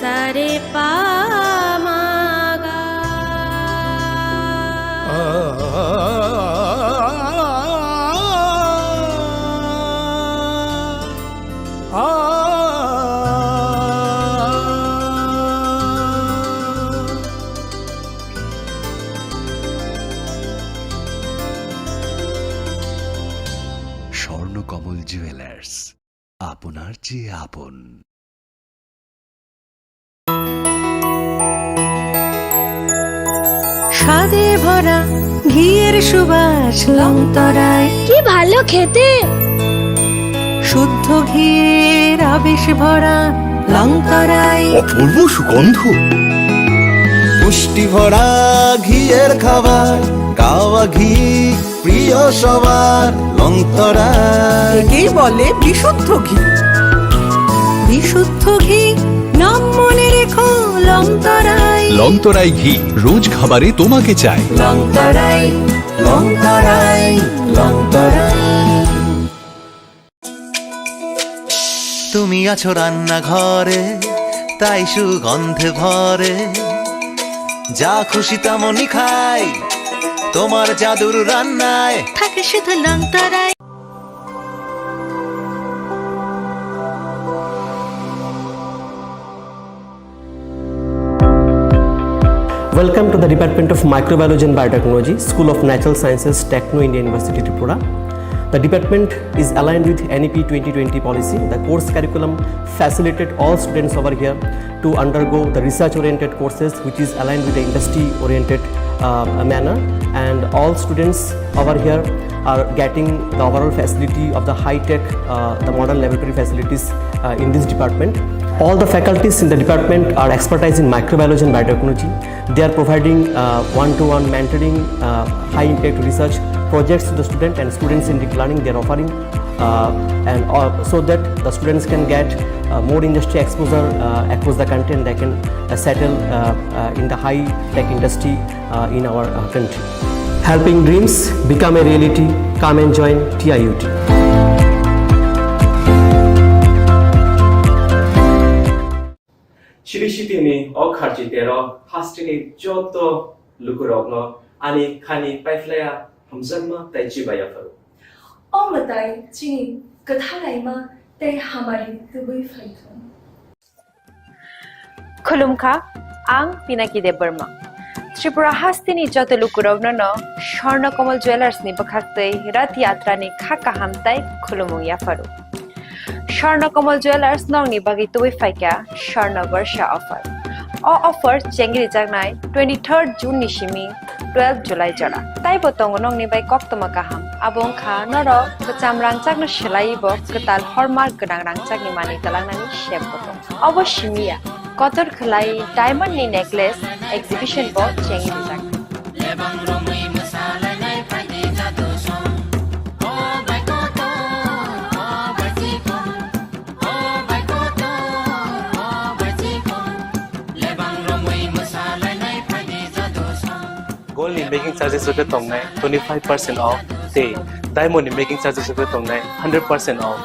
সারে পা মা গা। স্বর্ণকমল জুয়েলার্স, আপনার চেয়ে আপন। স্বাদে ভরা ঘিয়ের সুবাস লংতরায়, কি ভালো খেতে। শুদ্ধ ঘিয়ের আবেশ ভরা লংতরায়, অপূর্ব সুগন্ধ, পুষ্টি ভরা ঘিয়ের খাবার, গাওয়া ঘি প্রিয় সবার লংতরায়। একেই বলে বিশুদ্ধ ঘি। বিশুদ্ধ ঘি নাম মনে রেখো লংতরায়। লংতরাই ঘি রোজ খাবারে তোমাকে চাই। লংতরায়, লংতরায়, লংতরায়। তুমি আছো রান্নাঘরে, তাই সুগন্ধে ভরে, যা খুশি তেমনই খাই, তোমার জাদুর রান্নায় থাকে শুধু Longtharai. Welcome to the Department of Microbiology and Biotechnology, School of Natural Sciences, Techno India University, Tripura. The department is aligned with NEP 2020 policy. The course curriculum facilitated all students over here to undergo the research-oriented courses, which is aligned with the industry-oriented manner. And all students over here are getting the overall facility of the high-tech, the modern laboratory facilities in this department. All the faculties in the department are expertise in microbiology and biotechnology. They are providing one-to-one mentoring, high-impact research projects to the student, and students in deep learning they are offering, so that the students can get more industry exposure across the country, and they can settle in the high-tech industry in our country. Helping dreams become a reality. Come and join TIUT. 시리시티니 어카지테로 하스티니 쪼또 루크록노 아니 카니 파이플레야 हमजन्म तैचिबाया furrow ओ मताई चिनी कथा लाइमा ते हमारी Dubai Python खुलुमखा आं पिनाकी देव Burma Tripura हास्तिनी जत लुकुरवनो स्वर्णकमल ज्वेलार्स नि बखाक्तै रथ यात्रा नि खाका हामताई खुलुमुया furrow स्वर्णकमल ज्वेलार्स नंगनि बागै तुबै फाइका स्वर्ण वर्ष ऑफर ऑफर चेंगरि जागनाय 23 जून निसिमी 12 जुलाई जरा ताई बतंग नंगनि बाय कक्तमा गाहाम आबं खा नर कचाम रांचागनो सेलाइबो कताल हरमार्क गोनां रांचागनि मानि तलांनानि शेप बतंग अवश्यमिया कतर खलाई डायमंड नि नेकलेस एग्जिबिशन बो चेंगरि जाग Gold in making charges of the tongnai 25% off. They diamond in making charges of the tongnai 100% off.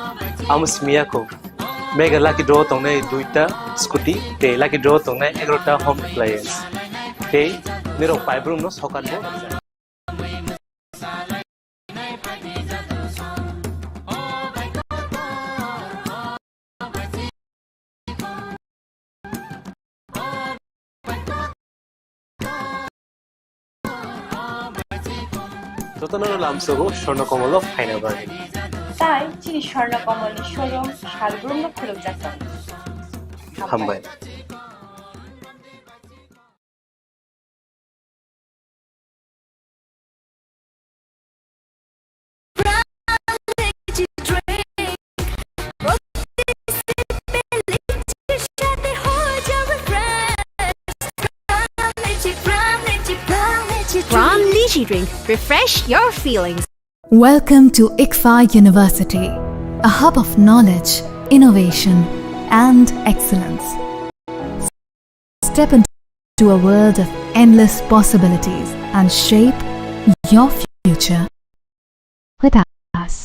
Amus miyako mega lucky draw tongnai duita scooty. They lucky draw tongnai egrota home appliance. They nero five room no sokan bo. যতনার লামসগো Swarnakamal final bargain তাই চিনি Swarnakamal showroom শালগ্রাম খুলুক যাচ্ছে হামবাই From Lychee Drink, refresh your feelings. Welcome to ICFA University, a hub of knowledge, innovation, and excellence. Step into a world of endless possibilities and shape your future with us.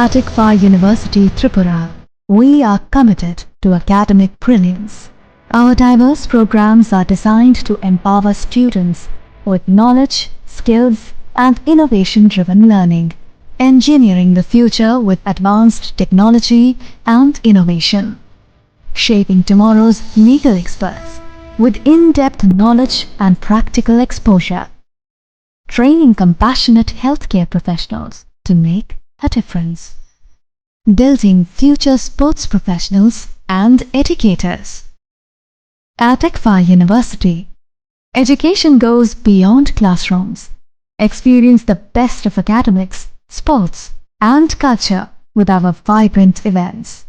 At ICFA University, Tripura. We are committed to academic brilliance. Our diverse programs are designed to empower students with knowledge, skills, and innovation-driven learning, engineering the future with advanced technology and innovation, shaping tomorrow's legal experts with in-depth knowledge and practical exposure, training compassionate healthcare professionals to make a difference, building future sports professionals and educators. At ICFA University, education goes beyond classrooms. Experience the best of academics, sports, and culture with our vibrant events.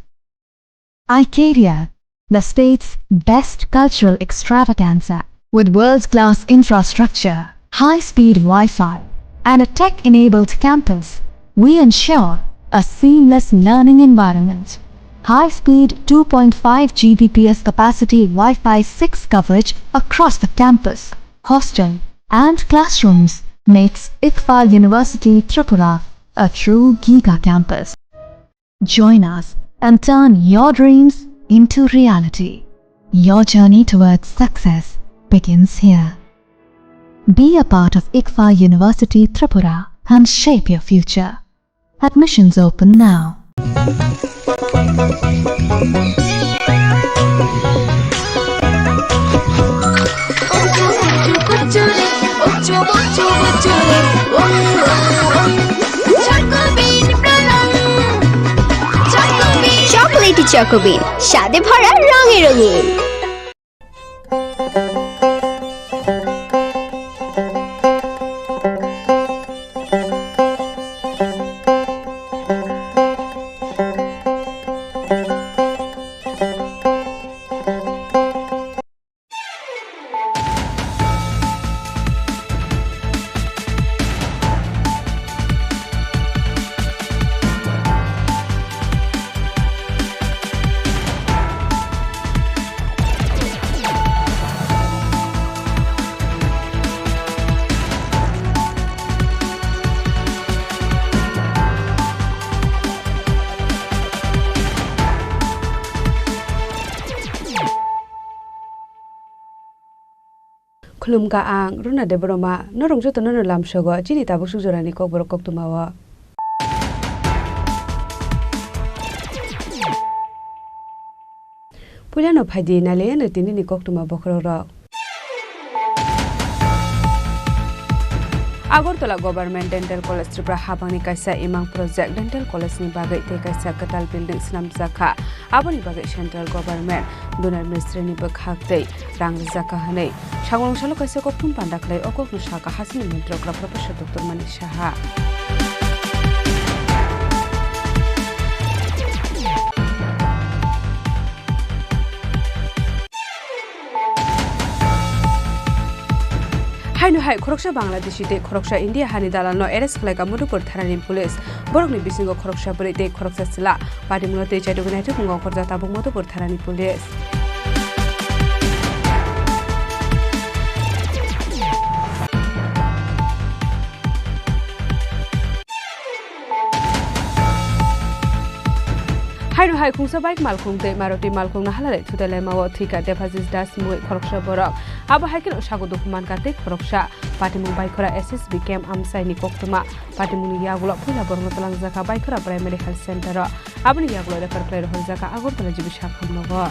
Icaria, the state's best cultural extravaganza, with world-class infrastructure, high-speed Wi-Fi, and a tech-enabled campus, we ensure a seamless learning environment. High-speed 2.5 Gbps capacity Wi-Fi 6 coverage across the campus, hostel, and classrooms makes ICFA University Tripura a true giga campus. Join us and turn your dreams into reality. Your journey towards success begins here. Be a part of ICFA University Tripura and shape your future. Admissions open now. Chocolatey চকোবিন স্বাদে ভরা রঙে রঙিন Khulumka ang runa de broma norong joto no lam shogo chini tabuk sujorani kokborok koktumawa Puliano phadi nale no tinini koktuma bokroro Agartala Government Dental College Tripura Habani Kaisa Imang Project Dental College ni bagai te kaisa katal building snam zakha aboni bagai Central Government Donar Ministry ni bakhak tei rang zakha hanei Sangong salo kaisa koktum pandaklai okok no saka hasini mentrokra Professor Dr. Manik Saha Hainu hai khoroksha Bangladeshi te khoroksha India hani dalano arrest khlaika mudupur tharani police borokni bisingo khoroksha bari te khoroksha sila patimuno te chaidogunai te bungo khorja tabuk mudupur tharani police Hainu hai khungsa bike malkhung te Maruti malkhung na halale thudale mawo thika dephazis das mui khoroksha borok abo haikin osago dokuman kate khoroksha patimu bike khora SSB camp amsai ni koktuma patimu ni yagulo phula borno talang jaka bike khora primary health center aboni yagulo refer klai hol jaka agortala jibi shakhamnogo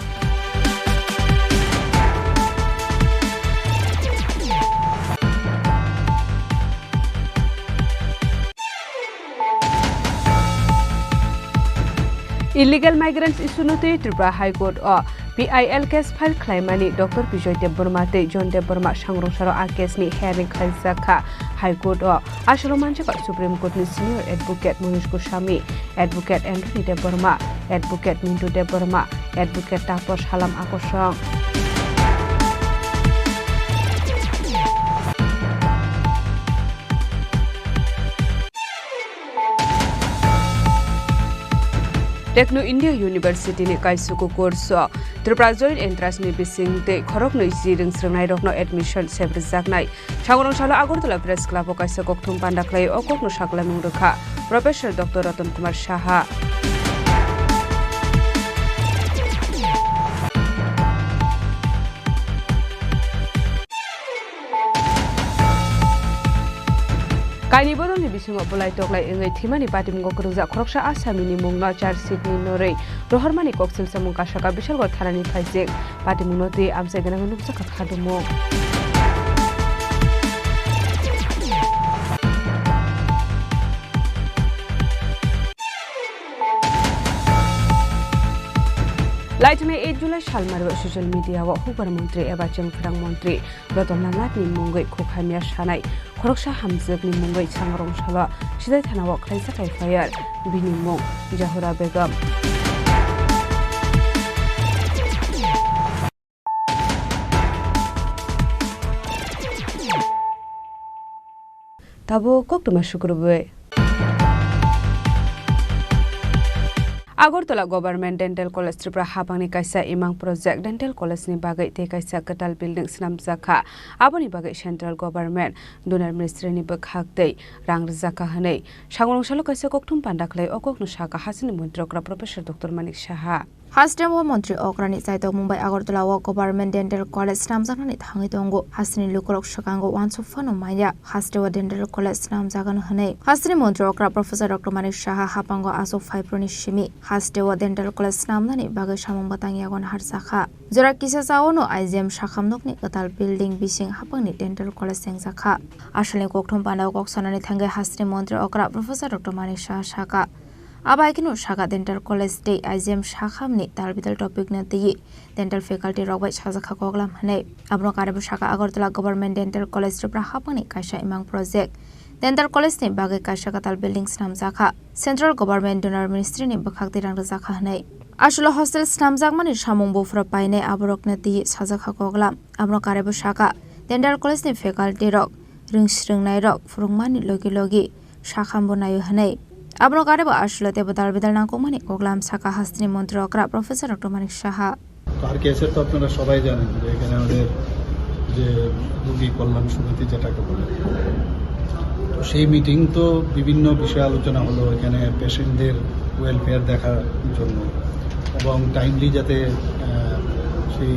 Illegal migrants issue no te Tripura High Court o PIL case file claimani Dr. Bijoy Deborma te John Deborma sangrong saro a case ni hearing khaisakha High Court o asolo manche ka Supreme Court ni senior advocate Manish Goswami advocate Anthony Deborma advocate Mintu Deborma advocate Tapos Halam Akosong Techno India University ni kaisuko course Tripura Joint Entrance ni bising te khorok no isiring srengnai rok no admission sebrizaknai Changorong salo Agartala Press Club o kaisa kokthum pandaklai okok no sakla mungrekha Professor Dr. Ratan Kumar Saha Kaini boroni bisingo bolai toklai engai thimani patimgo kurungja khoroksa asamini mungno charge ni norei rohormani koksil samung kasaka bisalgor tharani phaijek patimungno tui amsai ganang nuksa khadumo Laitne 8 July salmar social media wa hubar mantri eba chengphrang mantri Ratan Lamlat ni mungai khokhamia sanai khoroksa hamjak ni mungai changrong sala sidai thana wa khlaisa kai fire bini mung Jahura Begum Tabo koktuma shukrube Agartala Government Dental College Tripura Habangni kaisa imang project Dental College ni bagai te kaisa katal building snamjaka aboni bagai Central Government Donor Ministry ni bakhaktai rang rijaka hanei sangrong salo kaisa kokthum pandaklai okoknu saka hasini montrokra Professor Dr. Manik Saha Hasdemo Montri Okrani Saito Mumbai Agartala Wa Government Dental College Namjakani Thangi Tongo Hasini Lukorok Shakango Wansufano Maya Hasdewa Dental College Namjagan Hane Hasini Montri Okra Professor Dr. Manik Saha Hapango Aso Fibroni Shimi Hasdewa Dental College Namnani Bagai Shamong Batangiagon Harsakha Jora Kisa Saono IGM Shakamnokni Katal Building Bising Hapangni Dental College Sengsakha Ashali Kokthum Pandao Koksanani Thangai Hasini Montri Okra Professor Dr. Manik Saha Shaka Abaikino Shaka Dental College Day IGM Shakhamni Talbital Topic Nati Dental Faculty Robai Shazaka Koglam Hane Abno Karabu Shaka Agartala Government Dental College Tripura Hapani Kaisha Imang Project Dental College ni Bagai Kaisha Katal Buildings Namjaka Central Government Donor Ministry ni Bakhakti Rang Razaka Hane Ashula Hostel Namjakmani Shamung Bufra Paine Aborok Nati Shazaka Koglam Abno Karabu Shaka Dental College ni Faculty Rock Ringsring Nai Rock Furungmani Logi Logi Shakhambo Nayu Hane Abno Kareba Ashulate Badal Bidal Nakomani Koglam Saka Hastini Montrokra Professor Dr. Manik Saha আর কেসের তো আপনারা সবাই জানেন যে এখানে আমাদের যে রোগী কল্যাণ সমিতি যেটাকে বলে তো সেই মিটিং তো বিভিন্ন বিষয়ে আলোচনা হলো এখানে পেশেন্টদের ওয়েলফেয়ার দেখার জন্য এবং টাইমলি যাতে সেই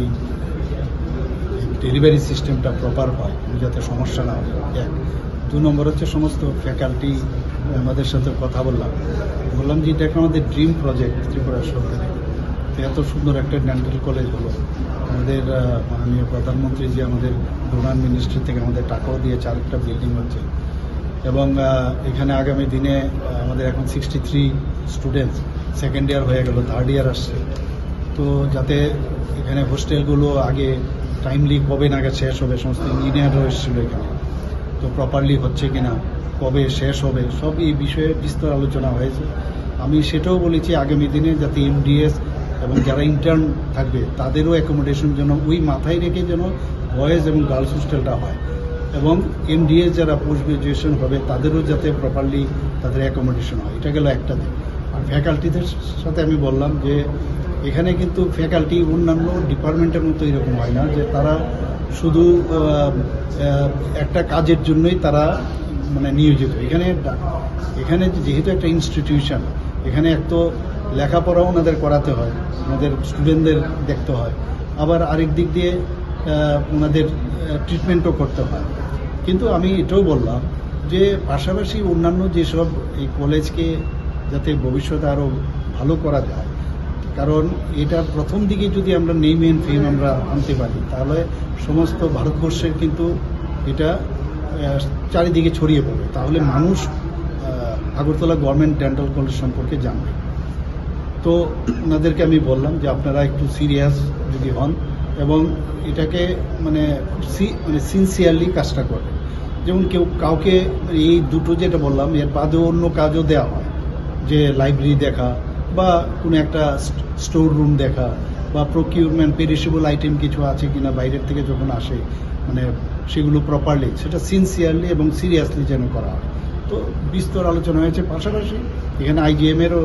ডেলিভারি সিস্টেমটা প্রপার হয় যাতে সমস্যা না হয় এক দুই নম্বর হচ্ছে সমস্ত ফ্যাকাল্টি আমাদের সাথে কথা বললাম যে এটা আমাদের ড্রিম প্রজেক্ট ত্রিপুরা সরকারের এত সুন্দর একটা ডেন্টাল কলেজ হলো আমাদের মাননীয় প্রধানমন্ত্রী যে আমাদের ডোনার মিনিস্ট্রি থেকে আমাদের টাকাও দিয়েছে আরেকটা বিল্ডিং হচ্ছে এবং এখানে আগামী দিনে আমাদের এখন 63 স্টুডেন্টস সেকেন্ড ইয়ার হয়ে গেল থার্ড ইয়ার আসছে তো যাতে এখানে হোস্টেলগুলো আগে টাইমলি কবে নাগাদ শেষ হবে সমস্ত ইঞ্জিনিয়াররা এসেছিল এখানে তো প্রপারলি হচ্ছে কিনা কবে শেষ হবে সব এই বিষয়ে বিস্তর আলোচনা হয়েছে আমি সেটাও বলেছি আগামী দিনে যাতে এমডিএস এবং যারা ইন্টার্ন থাকবে তাদেরও অ্যাকোমোডেশন যেন ওই মাথায় রেখে যেন বয়েজ এবং গার্লস হোস্টেলটা হয় এবং এমডিএস যারা পোস্ট গ্রাজুয়েশন হবে তাদেরও যাতে প্রপারলি তাদের অ্যাকোমোডেশন হয় এটা গেল একটা দিক আর ফ্যাকাল্টিদের সাথে আমি বললাম যে এখানে কিন্তু ফ্যাকাল্টি অন্যান্য ডিপার্টমেন্টের মতো এরকম হয় না যে তারা শুধু একটা কাজের জন্যই তারা মানে নিয়োজিত এখানে যেহেতু একটা ইনস্টিটিউশন এখানে এক তো লেখাপড়াও ওনাদের করাতে হয় ওনাদের স্টুডেন্টদের দেখতে হয় আবার আরেক দিক দিয়ে ওনাদের ট্রিটমেন্টও করতে হয় কিন্তু আমি এটাও বললাম যে পাশাপাশি অন্যান্য যেসব এই কলেজকে যাতে ভবিষ্যতে আরও ভালো করা যায় কারণ এটা প্রথম দিকে যদি আমরা নেম এন্ড ফেম আমরা আনতে পারি তাহলে সমস্ত ভারতবর্ষের কিন্তু এটা চারিদিকে ছড়িয়ে পড়বে তাহলে মানুষ আগরতলা গভর্নমেন্ট ডেন্টাল কলেজ সম্পর্কে জানবে তো ওনাদেরকে আমি বললাম যে আপনারা একটু সিরিয়াস যদি হন এবং এটাকে মানে সিনসিয়ারলি কাজটা করে যেমন কেউ কাউকে এই দুটো যেটা বললাম এর বাদেও অন্য কাজও দেওয়া হয় যে লাইব্রেরি দেখা বা কোনো একটা স্টোর রুম দেখা বা প্রকিউরমেন্ট পেরিশেবল আইটেম কিছু আছে কিনা বাইরের থেকে যখন আসে মানে সেগুলো প্রপারলি সেটা সিনসিয়ারলি এবং সিরিয়াসলি যেন করা হয় তো বিস্তর আলোচনা হয়েছে পাশাপাশি এখানে আইজিএমেরও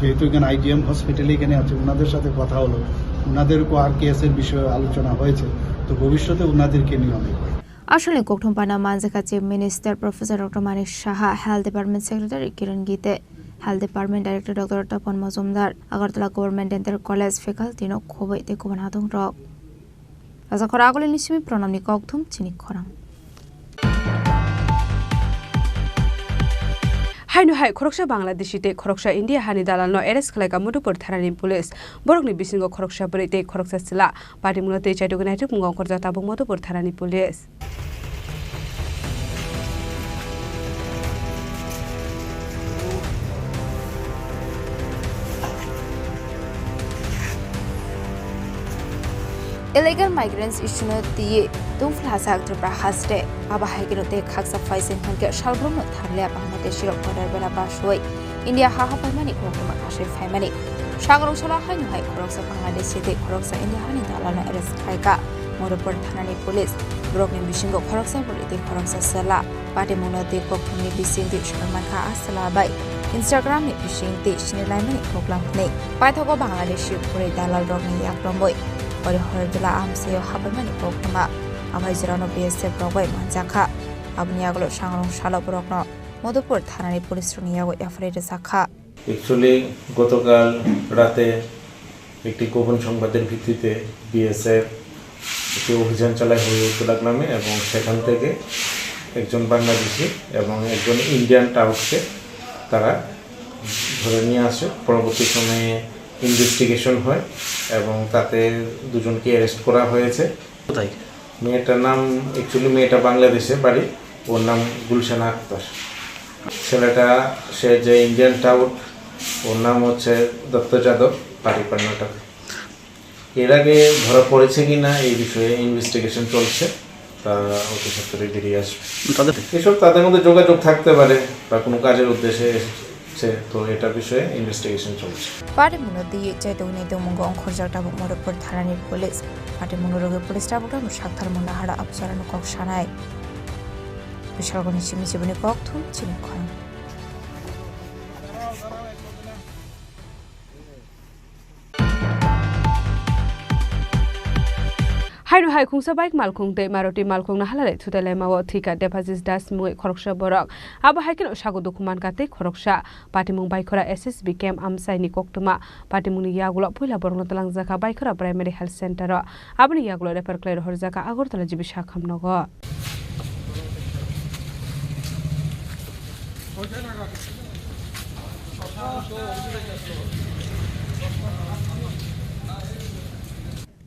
যেহেতু এখানে আইজিএম হসপিটালে এখানে আছে ওনাদের সাথে কথা হলো ওনাদেরও আর কেসের বিষয়ে আলোচনা হয়েছে তো ভবিষ্যতে ওনাদেরকে নিয়ে অনেক আসলে কোকঠুমপানা মানজাকা chief minister professor doctor Manik Saha health department secretary Kiran Gitte health department director doctor Tapan Majumder Agartala government dental college faculty নো খবই তে কুমান হাদং রক রাজা খরা আগলে নিসিমি প্রণামনি ককথুম চিনি খরাং Hainu hai khoroksa Bangladeshi te khoroksa India hani dalal no arrest khlaika Madhupur tharani police borokni bisingo khoroksa bari te khoroksa sila party munote chaitugnaituk mungong korja tabung Madhupur tharani police Illegal migrants issue no tiye tungfla sak Tripura haste aba haigino te khaksa faising hanke shalbrum no tharle Bangladesh ro order bela basoi India ha ha paimani kokma ashe family sagarong sala hainu hai khoroksa Bangladesh te khoroksa India hani dalal no arrest khaika Madhupur thanani police brokni bisingo khoroksa bolite khoroksa sala pate munate kokthumni bisingti sharman kha asala bai Instagram ni bisingti sinilai mani koklam nei paithogo Bangladesh pure dalal rokni yakromoi Ori Hordula Amseo Habamani Pokama, Amazirano BSF Brogway Manzaka, Abniaglo Shangrong Shala Brokno, Madhupur Thanani Police Runiago Afraid Saka. Actually, গতকাল রাতে একটি গোপন সংবাদের ভিত্তিতে BSF একটি অভিযান চালায় হরিউদ্দোলা গ্রামে এবং সেখান থেকে একজন বাংলাদেশি এবং একজন ইন্ডিয়ান টাউটকে তারা ধরে নিয়ে আসে পরবর্তী সময়ে ইনভেস্টিগেশন হয় এবং তাতে দুজনকে অ্যারেস্ট করা হয়েছে কোথায় মেয়েটার নাম অ্যাকচুয়ালি মেয়েটা বাংলাদেশে বাড়ি ওর নাম গুলশানা আক্তার ছেলেটা সে যে ইন্ডিয়ান টাউট ওর নাম হচ্ছে দত্ত যাদব বাড়ি কর্ণাটক এর আগে ধরা পড়েছে কিনা এই বিষয়ে ইনভেস্টিগেশন চলছে তা অতি সত্তরই বেরিয়ে আসবে এসব তাদের মধ্যে যোগাযোগ থাকতে পারে বা কোনো কাজের উদ্দেশ্যে তো এটা বিষয়ে ইনভেস্টিগেশন চলছে পার্টি মুনদি চাইতৌনি দমঙ্গ অংখরজাক টাবুক Madhupur thanani police পার্টি মুনরগে পুলিশ টাবুকটা সাকথার মুনাহারা আবসারানো কক সানায় বিশালগনি সিমিসিবনি কক থুম চিনি খরাং Hainu hai khungsa bike malkhung te Maruti malkhung na halale thutale mawo thika deposit das mui khoroksa borok aba haikin sago dokuman kate khoroksa patimung baikhora SSB camp amsai ni koktuma patimuni yagulo poila borno talang jaka baikhora primary health center abni yagulo refer clair horjaka agortala jibi shakham nogo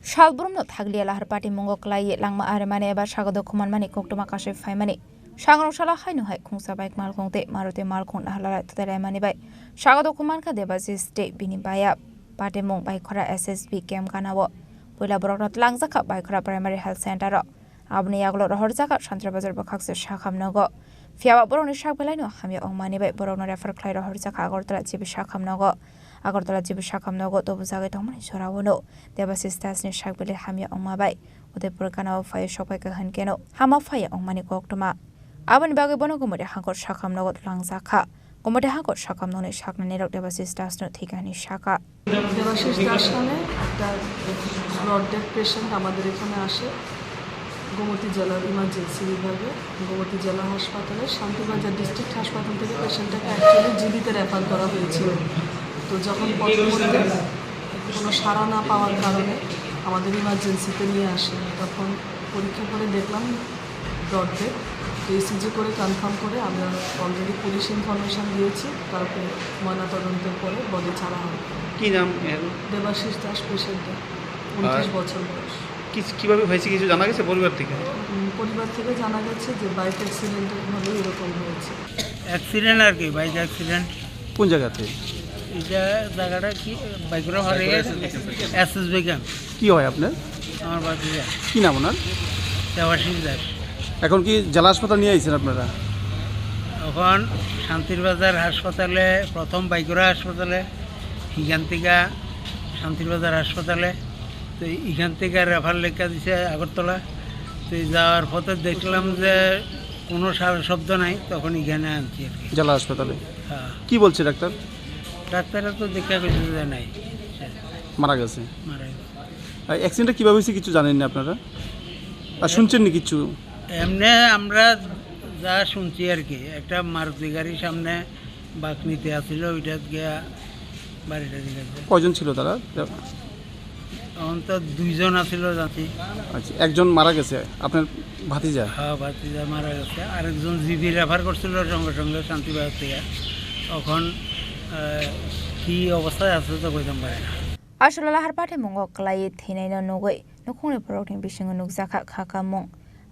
Shalbrumno thagli lahar party mongo klai langma armane eba sagado khuman mani koktuma kashe faimani sangrong sala hainu hai khungsa bike malkhongte Maruti malkhong nahala tadare mani bai sagado khuman ka debasis te bini baya party mong bai khora SSB camp kanawo poila borok langjaka bai khora primary health center abni yaglo rohor jaka shantra bazar bakhakse shakham nogo fiawa boroni shakbelaino hamya ongmani bai borok refer klai rohor jaka agortala jibi shakham nogo Agortala jibi shakham nogo to buzage tomani sorawono debasis tasni shakbele hamya ongmabai Udaipur kanawo fire shopai ka hankeno hama fire ongmani koktuma aban bage bono gomode hangor shakham nogo langjaka gomode hangor shakham none shakna nerok debasis tasno thikani shaka Debashis Das নামে একটা blood death patient আমাদের এখানে আসে গোমতী জেলার emergency বিভাগে গোমতী জেলা হাসপাতালে Shantibazar district হাসপাতাল থেকে পেশেন্টটাকে অ্যাকচুয়ালি জিবিতে রেফার করা হয়েছিল তো যখন পরবর্তীতে কোনো সাড়া না পাওয়ার কারণে আমাদের ইমার্জেন্সিতে নিয়ে আসে তখন পরীক্ষা করে দেখলাম ব্লড ডেথ ইসিজি করে কনফার্ম করে আমরা অলরেডি পুলিশ ইনফরমেশন দিয়েছি তারপরে ময়নাতদন্তের পরে বডি ছাড়া হবে কি নাম দেবাশিস দাস পেশেন্টটা 29 বছর বয়স কিভাবে হয়েছে কিছু জানা গেছে পরিবার থেকে জানা গেছে যে বাইক অ্যাক্সিডেন্টের ভাবে এরকম হয়েছে অ্যাক্সিডেন্ট আর কি বাইক অ্যাক্সিডেন্ট কোন জায়গাতে এটা জায়গাটা কি বাইকের হারে এসএসবি ক্যাম্প কি হয় আপনার আমার বাড়িতে কি নাম ওনার দেবাশিস দাস এখন কি জেলা হাসপাতাল নিয়ে আইছেন আপনারা এখন শান্তিরবাজার হাসপাতালে প্রথম বাইকুড়া হাসপাতালে এখান থেকে শান্তিরবাজার হাসপাতালে তো এখান থেকে রেফার লেখা দিছে আগরতলা তো যাওয়ার পথে দেখলাম যে কোনো শব্দ নাই তখন এখানে আনছি আর কি জেলা হাসপাতালে হ্যাঁ কি বলছে ডাক্তাররা তো দেখা গেছে যে নাই মারা গেছে অ্যাক্সিডেন্টটা কীভাবে হয়েছে কিছু জানেন না আপনারা আর শুনছেন না কিছু এমনি আমরা যা শুনছি আর কি একটা মারুতি গাড়ির সামনে বাঁক নিতে আসছিল ওইটা গিয়া বাড়িটা দিকে কয়জন ছিল তারা তখন তো দুইজন আসছিল জাতি আচ্ছা একজন মারা গেছে আপনার ভাতিজা হ্যাঁ ভাতিজা মারা গেছে আরেকজন জিবি রেফার করছিল সঙ্গে সঙ্গে শান্তিবাজার থেকে এখন কি অবস্থায় আছে তো কইতাম পারে না আসলে লাহার পাঠে মঙ্গ ক্লাই থিনাই নগৈ নখুংনি পরকনি बिसिंग नुकजाखा खाका मं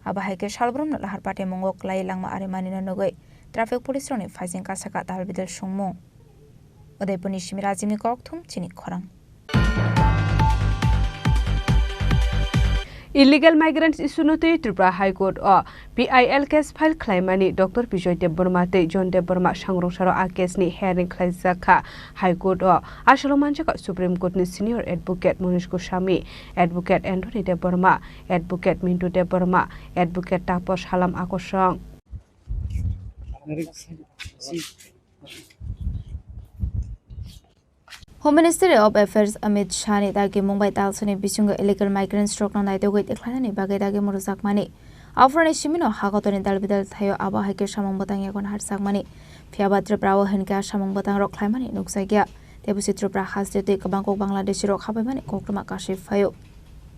आबाहायके सालब्रम लाहार पाठे मंग क्लाई लांगमा आरिमानि नगै ट्राफिक पुलिस रनि फाइजिं कासाका दालबिदल सुंमं उदयपुरनि सिमिराजिमनि कक्थुम चिनि खरां Illegal migrants isunuti Tripura High Court o PIL case file claimani Dr. Bijoy Deborma te John Deborma sangrungsaro a case ni hearing khlaijaka High Court o asolomanjaka Supreme Court ni senior advocate Munish Goswami, advocate Anthony Deborma, advocate Mintu Deborma, advocate Tapos Halam Akosong. Home Ministry of Affairs Amit Shah ni dagi Mumbai talsani bisunga illegal migrants stroke na naito goi dekhlana bagai dagi muruzakmani afrani simino hagotoni dalbidal thayo aba haike samang batang yakon harsakmani phiabatra prawo henka samang batang rok khlaimani nuksagya tebusi Tripura hasjete kabangko Bangladesh rok habaimani kokrama kashif phayo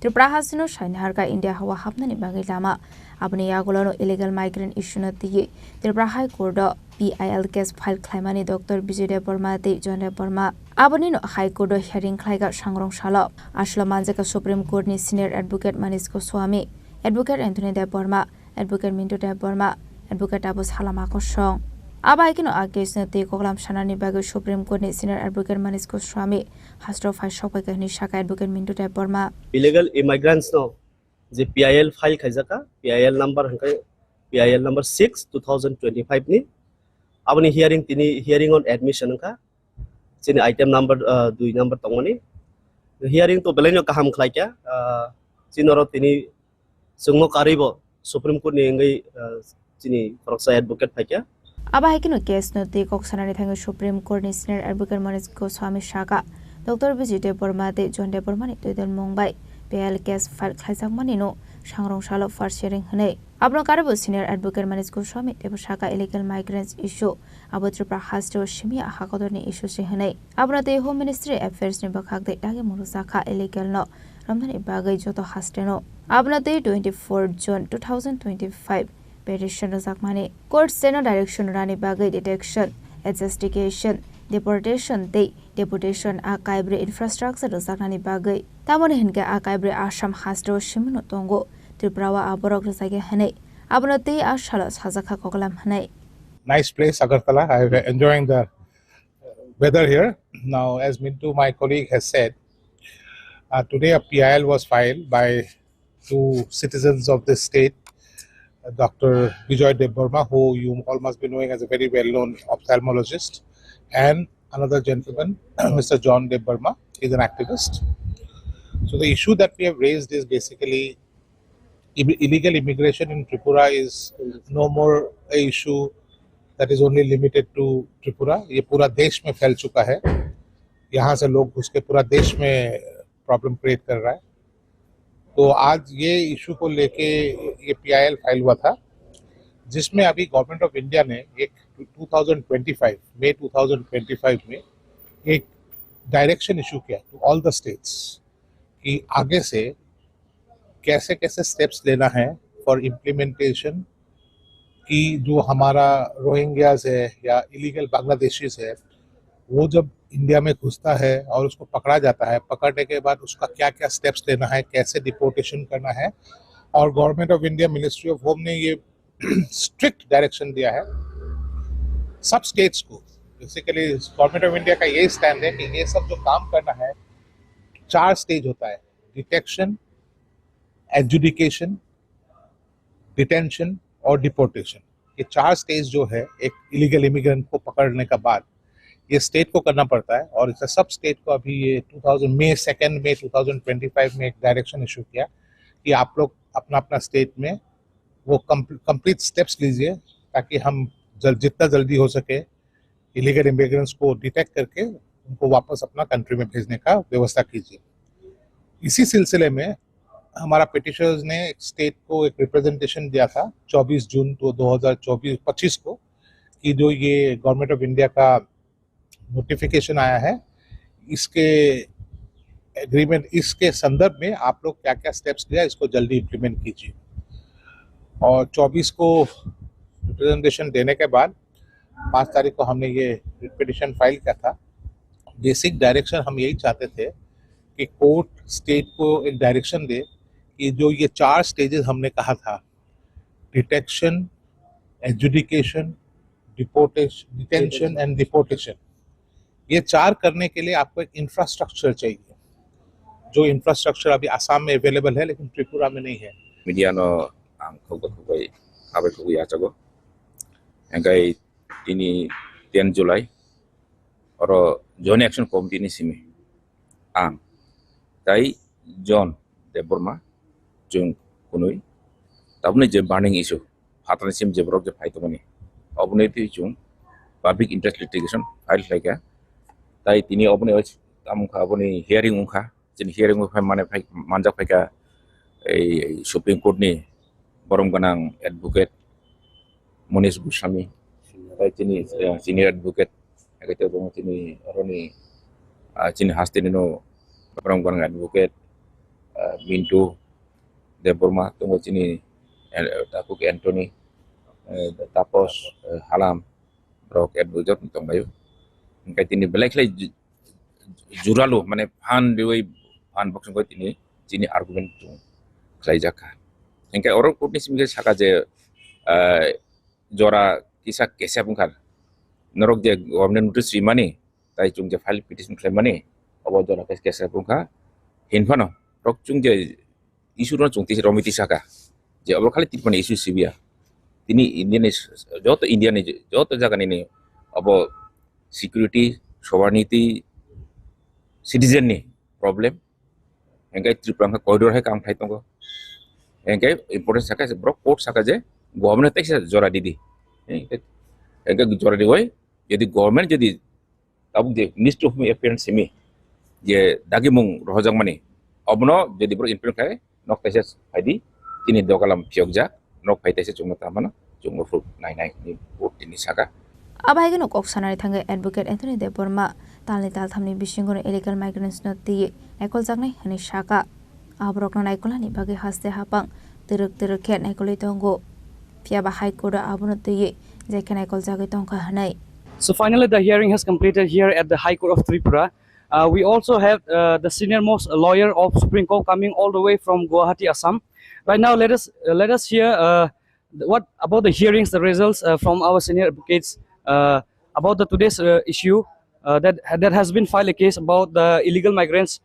Tripura hasino shaini harka India hawa hapnani bagai lama abni yagolano illegal migrant issue na tigi Tripura High Court PIL case file claimani Dr. Bijoy Deborma te John Deborma aboni no High Court hearing khlaiga sangrong salo aslo manjaka Supreme Court ni senior advocate Manish Goswami, advocate Anthony Deborma, advocate Mintu Deborma, advocate Abus Halama Kosong abai kino case na te koklam sanani bagai Supreme Court ni senior advocate Manish Goswami hastro file shopai ka ni shaka advocate Mintu Deborma illegal immigrants no je PIL file khaijaka PIL number hankai PIL number 6 2025 ni aboni hearing on admission ka chini item number 2 number tongoni hearing to beleno kaham khlaikya chinoro tini sungmo karibo Supreme Court ni ngai chini koroksa advocate phaikya aba haikino case no te koksanani thango Supreme Court ni senior advocate Manish Goswami shaka Dr. Bijoy Deborma te John Deborma ni toidel Mumbai PIL case file khaijak no sangrong salo first hearing hne abno karabo senior advocate Manish Goswami te shaka illegal migrants issue abo Tripura hasto shimi hakodoni issue se hne abno te Home Ministry Affairs ni bakhak de dage murusaka illegal no ramdani bagai joto hasteno abno te 24 June 2025 petition zakmani court seno direction rani bagai detection adjudication deportation te deportation archive infrastructure zaknani bagai tamone hinka archive Assam hasto shimno tongo Tripura wa aborok rasage hne abno te ashala sajaka koklam hne nice place Agartala. I'm enjoying the weather here now. As Mintu my colleague has said, today a PIL was filed by two citizens of this state, Dr. Bijoy Deborma, who you all must be knowing as a very well-known ophthalmologist, and another gentleman, Mr. John Deborma, is an activist. So the issue that we have raised is basically illegal immigration in Tripura is no more a issue that is only limited to Tripura. ये पूरा देश में फैल चुका है. यहाँ से लोग घुस के पूरा देश में प्रॉब्लम क्रिएट कर रहा है. तो आज ये इशू को लेके ये PIL फाइल हुआ था, जिसमें अभी गवर्नमेंट ऑफ इंडिया ने एक 2025 मई 2025 में एक डायरेक्शन इशू किया टू ऑल द स्टेट्स कि आगे से कैसे कैसे स्टेप्स लेना है फॉर इम्प्लीमेंटेशन कि जो हमारा रोहिंग्याज है या इलीगल बांग्लादेशीज है वो जब इंडिया में घुसता है और उसको पकड़ा जाता है, पकड़ने के बाद उसका क्या क्या स्टेप्स लेना है, कैसे डिपोर्टेशन करना है. और government of India ministry of home ने ये स्ट्रिक्ट डायरेक्शन दिया है सब स्टेट्स को. बेसिकली गवर्नमेंट ऑफ इंडिया का यही स्टैंड है कि ये सब जो काम करना है 4 स्टेज होता है: डिटेक्शन, एडजुडिकेशन, डिटेंशन और डिपोर्टेशन. ये 4 स्टेज जो है एक इलीगल इमिग्रेंट को पकड़ने का बाद ये स्टेट को करना पड़ता है. और इसे सब स्टेट को अभी ये 2 मई 2025 में एक डायरेक्शन इशू किया कि आप लोग अपना अपना स्टेट में वो कंप्लीट स्टेप्स लीजिए ताकि हम जितना जल्दी हो सके इलीगल इमिग्रेंट्स को डिटेक्ट करके उनको वापस अपना कंट्री में भेजने का व्यवस्था कीजिए. इसी सिलसिले में हमारा पिटिशनर्स ने स्टेट को एक रिप्रेजेंटेशन दिया था 24 जून 2025 को कि जो ये गवर्नमेंट ऑफ इंडिया का नोटिफिकेशन आया है इसके एग्रीमेंट इसके संदर्भ में आप लोग क्या क्या स्टेप्स लिया इसको जल्दी इम्प्लीमेंट कीजिए. और 24 को रिप्रेजेंटेशन देने के बाद 5 तारीख को हमने ये पिटिशन फाइल किया था। बेसिक डायरेक्शन हम यही चाहते थे कि कोर्ट स्टेट को एक डायरेक्शन दे कि जो ये 4 स्टेजेस हमने कहा था, detection, adjudication, detention and deportation, ये 4 करने के लिए आपको एक इंफ्रास्ट्रक्चर चाहिए, जो इंफ्रास्ट्रक्चर अभी आसाम में अवेलेबल है लेकिन त्रिपुरा में नहीं है। मीडिया नो आं खौगो खाबै खौगो याचागो एंगाय दिनी 10 जुलाई और जॉइंट एक्शन कमिटी नि सिमी आं ताई जॉन देबरमा जों कुनुई तबने जे बार्निंग इशू फातन सिम जे ब्रक जे फाइतमनि अबने ति जों पब्लिक इंटरेस्ट लिटिगेशन फाइल लायगा ताई तिनी अबने तामुखा अबने हियरिंग उखा जिन हियरिंग उखा माने फाइ मानजा फाइका ए सुप्रीम कोर्ट नि बरम गनां एडवोकेट मनीष गोस्वामी ताई तिनी सीनियर एडवोकेट एगते दङ तिनी अरनि चिनि हास्तिनि नो बरम गनां एडवोकेट मिन्टू देबरमा दङ चिनि ताकुक एंटनी तापस हालाम ब्रक एडवोकेट दंबायो ओंखाय तिनी बेलेखलै जुरालो माने फान देवै फान बक्सं गय तिनी जिनि आर्गुमेंट दं खलाइजाखा ओंखाय अर कोर्टनि सिमगे साका जे जरा किसा केसा बुंखार नरक जे गवर्नमेंट नोटिस रिमानि ताई जुं जे फाइल पिटिशन खलाइमानि अब जरा केसा बुंखा हिनफानो रक जुं जे इशू रन जुं तिस रमिति साका जे अब खाली तिपन इशू सिबिया तिनी इंडियन जत इंडियन जत जागानि नि अब सिक्युरिटी सवारनीति सिटीजन नि प्रॉब्लम एंगाय त्रिपुरा कॉरिडोर है काम थाइतंगो एंगाय इंपोर्टेंट साका जे ब्रक कोर्ट साका जे गवर्नमेंट टेक्स जरा दीदी एंगाय जरा दि होय यदि गवर्नमेंट यदि तब दे लिस्ट ऑफ अपियरेंस सिमी जे दागी मुं रहजang माने अबनो यदि ब्रक इम्प्लिमेंट खाय नक तैसे फाइदि तिनी दकालाम फियगजा नक फाइताइसे जुंग तामानो जुंग फ्रुट नाय नि कोर्ट तिनी साका अबायगनो कक सानारि थांगे एडवोकेट एंथनी देबरमा तालनि ताल थामनि बिसिंगनो इलीगल माइग्रेंट्स नो ति एकल जागनाय हनि साका आब्रकना नायखलानि बागे हास्ते हापां तिरक खेन नायखलै दंगो फियाबा हाई कोर्ट आबनो ति जेखे नायखल जागै दंखा हनै। So finally the hearing has completed here at the High Court of Tripura. We also have the senior most lawyer of Supreme Court coming all the way from Guwahati, Assam. Right now let us hear what about the hearings, the results from our senior advocates about the today's issue that has been filed a case about the illegal migrants,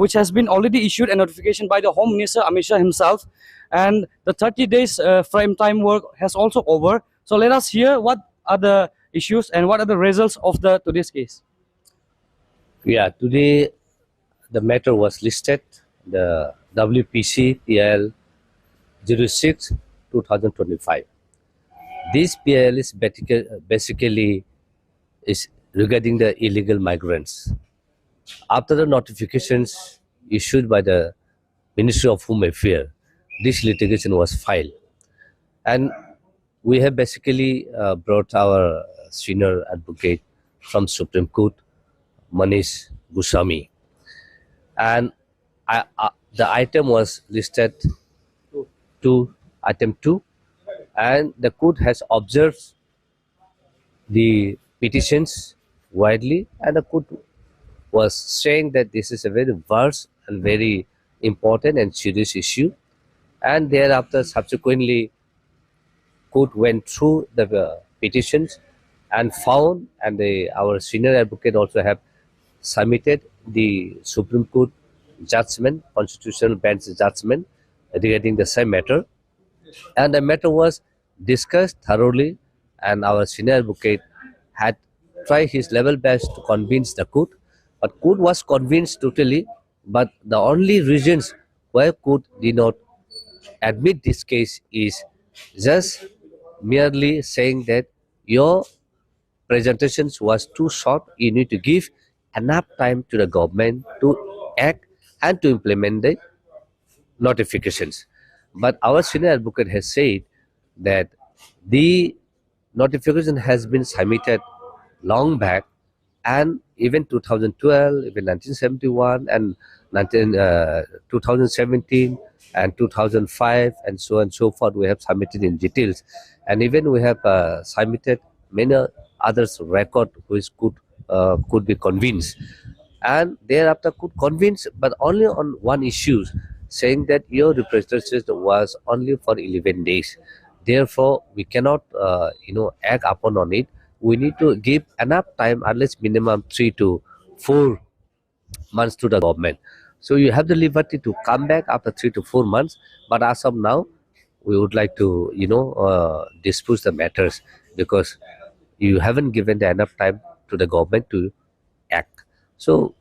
which has been already issued a notification by the Home Minister Amit Shah himself, and the 30 days frame time work has also over. So let us hear what are the issues and what are the results of the today's case. Yeah, today the matter was listed, the WPC PIL 06 2025. This PIL is basically is regarding the illegal migrants. After the notifications issued by the Ministry of Home Affairs, this litigation was filed, and we have basically brought our senior advocate from Supreme Court, Manish Goswami, and the item was listed to item 2, and the court has observed the petitions widely, and the court was saying that this is a very vast and very important and serious issue, and thereafter subsequently court went through the petitions and found, and our senior advocate also have submitted the Supreme Court judgment, constitutional bench judgment regarding the same matter, and the matter was discussed thoroughly, and our senior advocate had tried his level best to convince the court, but court was convinced totally, but the only reasons why court did not admit this case is just merely saying that your presentations was too short, you need to give enough time to the government to act and to implement the notifications. But our senior advocate has said that the notification has been submitted long back, and even 2012, even 1971, and 2017, and 2005, and so on and so forth, we have submitted in details, and even we have submitted many others' record which could be convinced, and thereafter could convince, but only on one issue, saying that your representation was only for 11 days. Therefore, we cannot, act upon on it. We need to give enough time, at least minimum 3 to 4 months to the government. So you have the liberty to come back after 3 to 4 months. But as of now, we would like to, dispose the matters because you haven't given the enough time to the government to act. So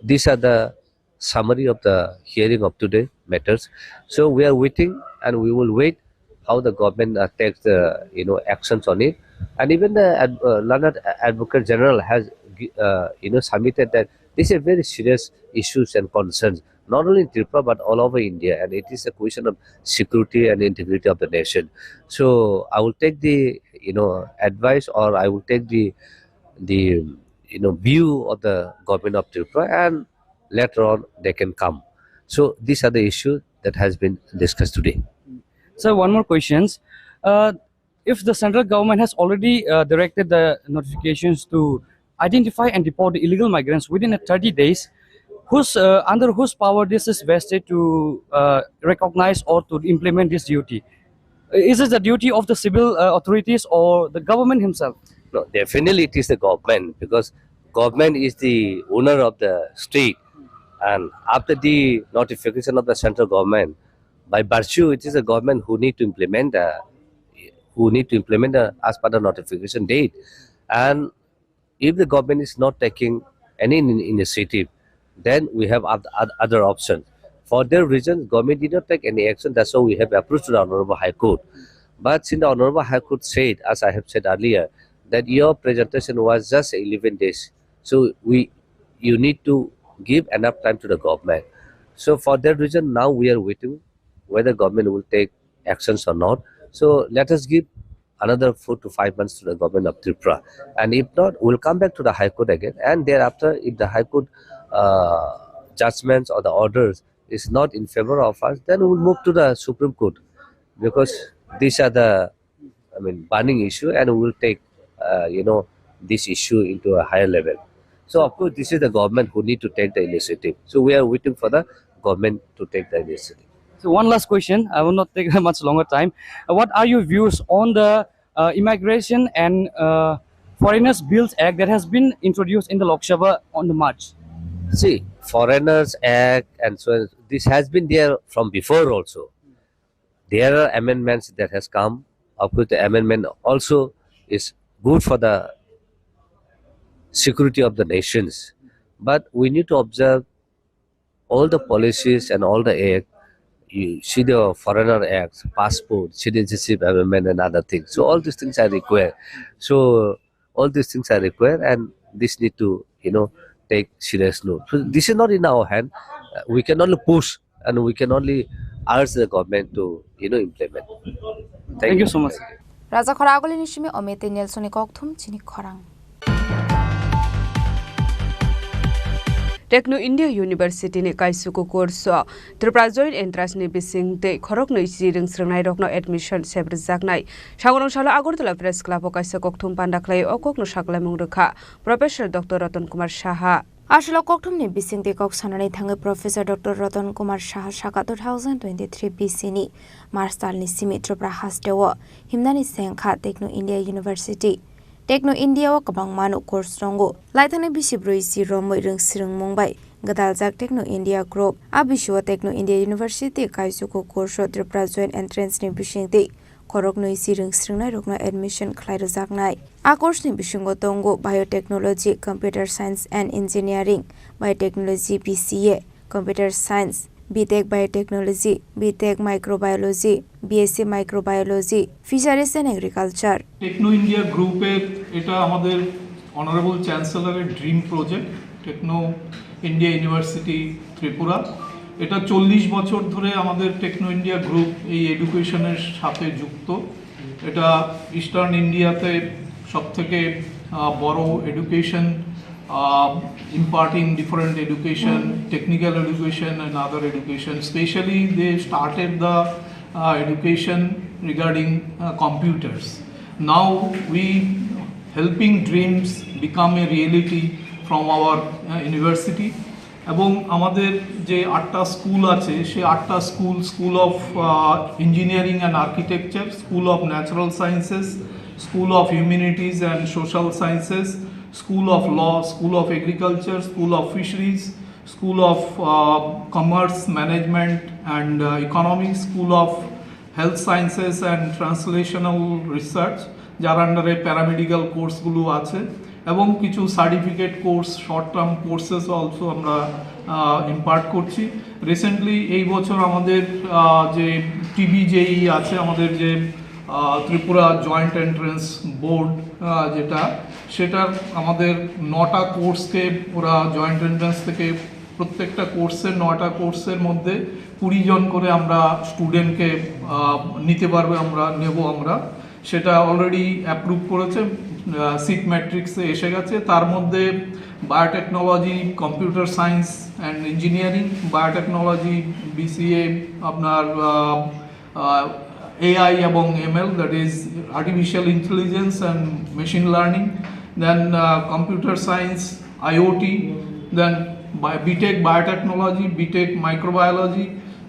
these are the summary of the hearing of today matters. So we are waiting, and we will wait how the government takes the actions on it. And even the learned advocate general has submitted that these are very serious issues and concerns, not only in Tripura but all over India, and it is a question of security and integrity of the nation. So I will take the advice, or I will take the view of the government of Tripura, and later on they can come. So these are the issues that has been discussed today. So one more questions. If the central government has already directed the notifications to identify and deport the illegal migrants within 30 days, under whose power this is vested to recognize or to implement this duty? Is it the duty of the civil authorities or the government himself? No, definitely it is the government, because government is the owner of the state, and after the notification of the central government, by virtue it is the government who need to implement as per the notification date. And if the government is not taking any initiative, then we have other options. For their reasons, government did not take any action. That's why we have approached the Honorable High Court. But since the Honorable High Court said, as I have said earlier, that your presentation was just 11 days, so you need to give enough time to the government. So for that reason, now we are waiting whether government will take actions or not. So let us give another 4 to 5 months to the government of Tripura, and if not, we'll come back to the High Court again, and thereafter, if the High Court judgments or the orders is not in favor of us, then we'll move to the Supreme Court, because these are the burning issue, and we will take this issue into a higher level. So of course, this is the government who need to take the initiative. So we are waiting for the government to take the initiative. So one last question, I will not take much longer time. What are your views on the Immigration and Foreigners Bills Act that has been introduced in the Lok Sabha on the March? See, Foreigners Act and so on, this has been there from before also. There are amendments that has come. Of course, the amendment also is good for the security of the nations. But we need to observe all the policies and all the acts. You see the Foreigner Acts, passport, citizenship amendment, and other things. So all these things are required. And this need to take serious note. So this is not in our hand. We can only push, and we can only urge the government to implement. Thank you so much. Raja Khoragoli nishimi omete Nelsoni kokthum Chini Khorang. Techno India University ni kaisuko course Tripura joint entrance ni bising te khorok no isiring srengnai rokno admission sebrjaknai Sangorong Shala Agartala Press Club o kaisa kokthum pandaklai okok no saklamung rekha Professor Dr. Ratan Kumar Saha Ashla kokthum ni bising te kok sananai thangai Professor Dr. Ratan Kumar Saha Saka 2023 BC ni Marstal ni simi Tripura hastewo himnani sengkha Techno India University Techno India wa kabang manu course rongo laithane bisibroi si romoi rung sirung mumbai gadaljak Techno India group abiswa Techno India University kaisuko course Tripura joint entrance ni bisingte korok noi sirung sirungnai rokna admission khlairo jaknai a course ni bisingo tongo biotechnology computer science and engineering biotechnology BCA computer science BTech Biotechnology, BTech Microbiology, BSc Microbiology, Fisheries and Agriculture. Techno India গ্রুপের এটা আমাদের honourable চ্যান্সেলরের dream project techno India university Tripura এটা 40 বছর ধরে আমাদের techno India group এই এডুকেশনের সাথে যুক্ত এটা ইস্টার্ন ইন্ডিয়াতে সবথেকে বড় education imparting different education, technical education and other education. Especially they started the education regarding computers. Now we helping dreams become a reality from our university. এবং আমাদের যে 8টা স্কুল আছে সেই 8টা school of engineering and architecture, school of natural sciences, school of humanities and social sciences, school of law, school of agriculture, school of fisheries, school of commerce management and economics, school of health sciences and translational research, যার আন্ডারে paramedical কোর্সগুলো আছে, এবং কিছু certificate course, short term courses also আমরা impart করছি। Recently এই বছর আমাদের যে TBJE আছে, আমাদের যে ত্রিপুরা জয়েন্ট এন্ট্রেন্স বোর্ড সেটার আমাদের 9টা কোর্সকে ওরা জয়েন্ট এন্ট্রেন্স থেকে প্রত্যেকটা কোর্সের 9টা কোর্সের মধ্যে 20 জন করে আমরা স্টুডেন্টকে নিতে পারবে, আমরা সেটা অলরেডি অ্যাপ্রুভ করেছে, সিট ম্যাট্রিক্সে এসে গেছে। তার মধ্যে biotechnology, computer science and engineering, biotechnology, BCA, আপনার AI এবং ML, that is artificial intelligence and machine learning, then computer science, IoT, then BTech biotechnology, BTech microbiology,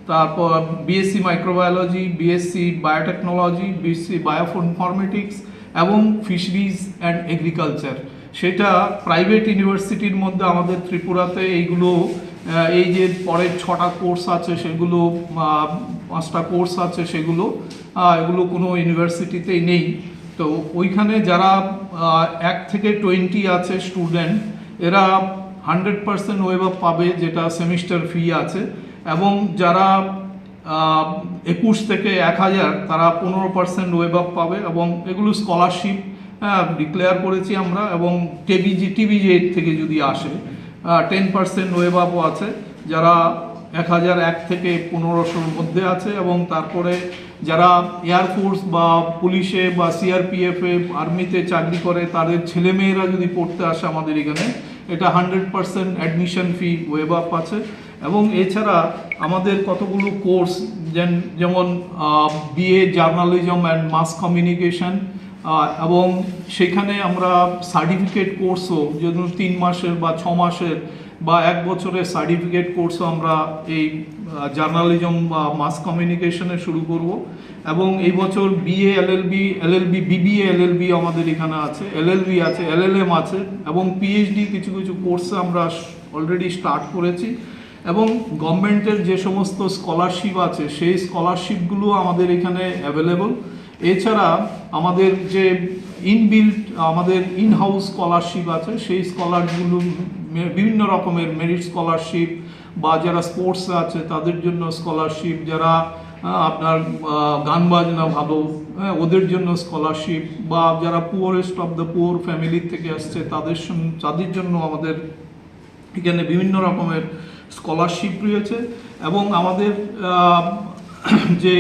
তারপর BSc microbiology, BSc biotechnology, BSc bioinformatics এবং fisheries and agriculture. সেটা private ইউনিভার্সিটির মধ্যে আমাদের ত্রিপুরাতে এইগুলো, এই যে পরের 6টা কোর্স আছে সেগুলো, 5টা কোর্স আছে সেগুলো, এগুলো কোনো ইউনিভার্সিটিতেই নেই। তো ওইখানে যারা 1 থেকে 20 আছে স্টুডেন্ট, এরা 100% ওয়েব পাবে, যেটা সেমিস্টার ফি আছে, এবং যারা 21 থেকে 1000 তারা 15% ওয়েব আপ পাবে, এবং এগুলো স্কলারশিপ ডিক্লেয়ার করেছি আমরা। এবং TBJ থেকে যদি আসে 10% ওয়েব আপও আছে, যারা 1001 থেকে 1500 মধ্যে আছে। এবং তারপরে যারা এয়ারফোর্স বা পুলিশে বা CRPF আর্মিতে চাকরি করে, তাদের ছেলেমেয়েরা যদি পড়তে আসে আমাদের এখানে, এটা 100% অ্যাডমিশন ফি ওয়েব আপ আছে। এবং এছাড়া আমাদের কতগুলো কোর্স, যেমন BA journalism and mass communication, এবং সেখানে আমরা সার্টিফিকেট কোর্সও, যেমন 3 মাসের বা 6 মাসের বা 1 বছরের সার্টিফিকেট কোর্সও আমরা এই জার্নালিজম বা মাস কমিউনিকেশনে শুরু করব। এবং এই বছর BA LLB BBA LLB আমাদের এখানে আছে, LLB আছে, LLM আছে, এবং PhD কিছু কোর্সে আমরা অলরেডি স্টার্ট করেছি। এবং গভর্নমেন্টের যে সমস্ত স্কলারশিপ আছে সেই স্কলারশিপগুলো আমাদের এখানে অ্যাভেলেবল। এছাড়া আমাদের যে আমাদের ইনহাউস স্কলারশিপ আছে, সেই স্কলারগুলো বিভিন্ন রকমের মেরিট স্কলারশিপ, বা যারা স্পোর্টসে আছে তাদের জন্য স্কলারশিপ, যারা আপনার গান বাজনা ভালো, ওদের জন্য স্কলারশিপ, বা যারা poorest of the poor family থেকে আসছে তাদের জন্য আমাদের এখানে বিভিন্ন রকমের স্কলারশিপ রয়েছে। এবং আমাদের যে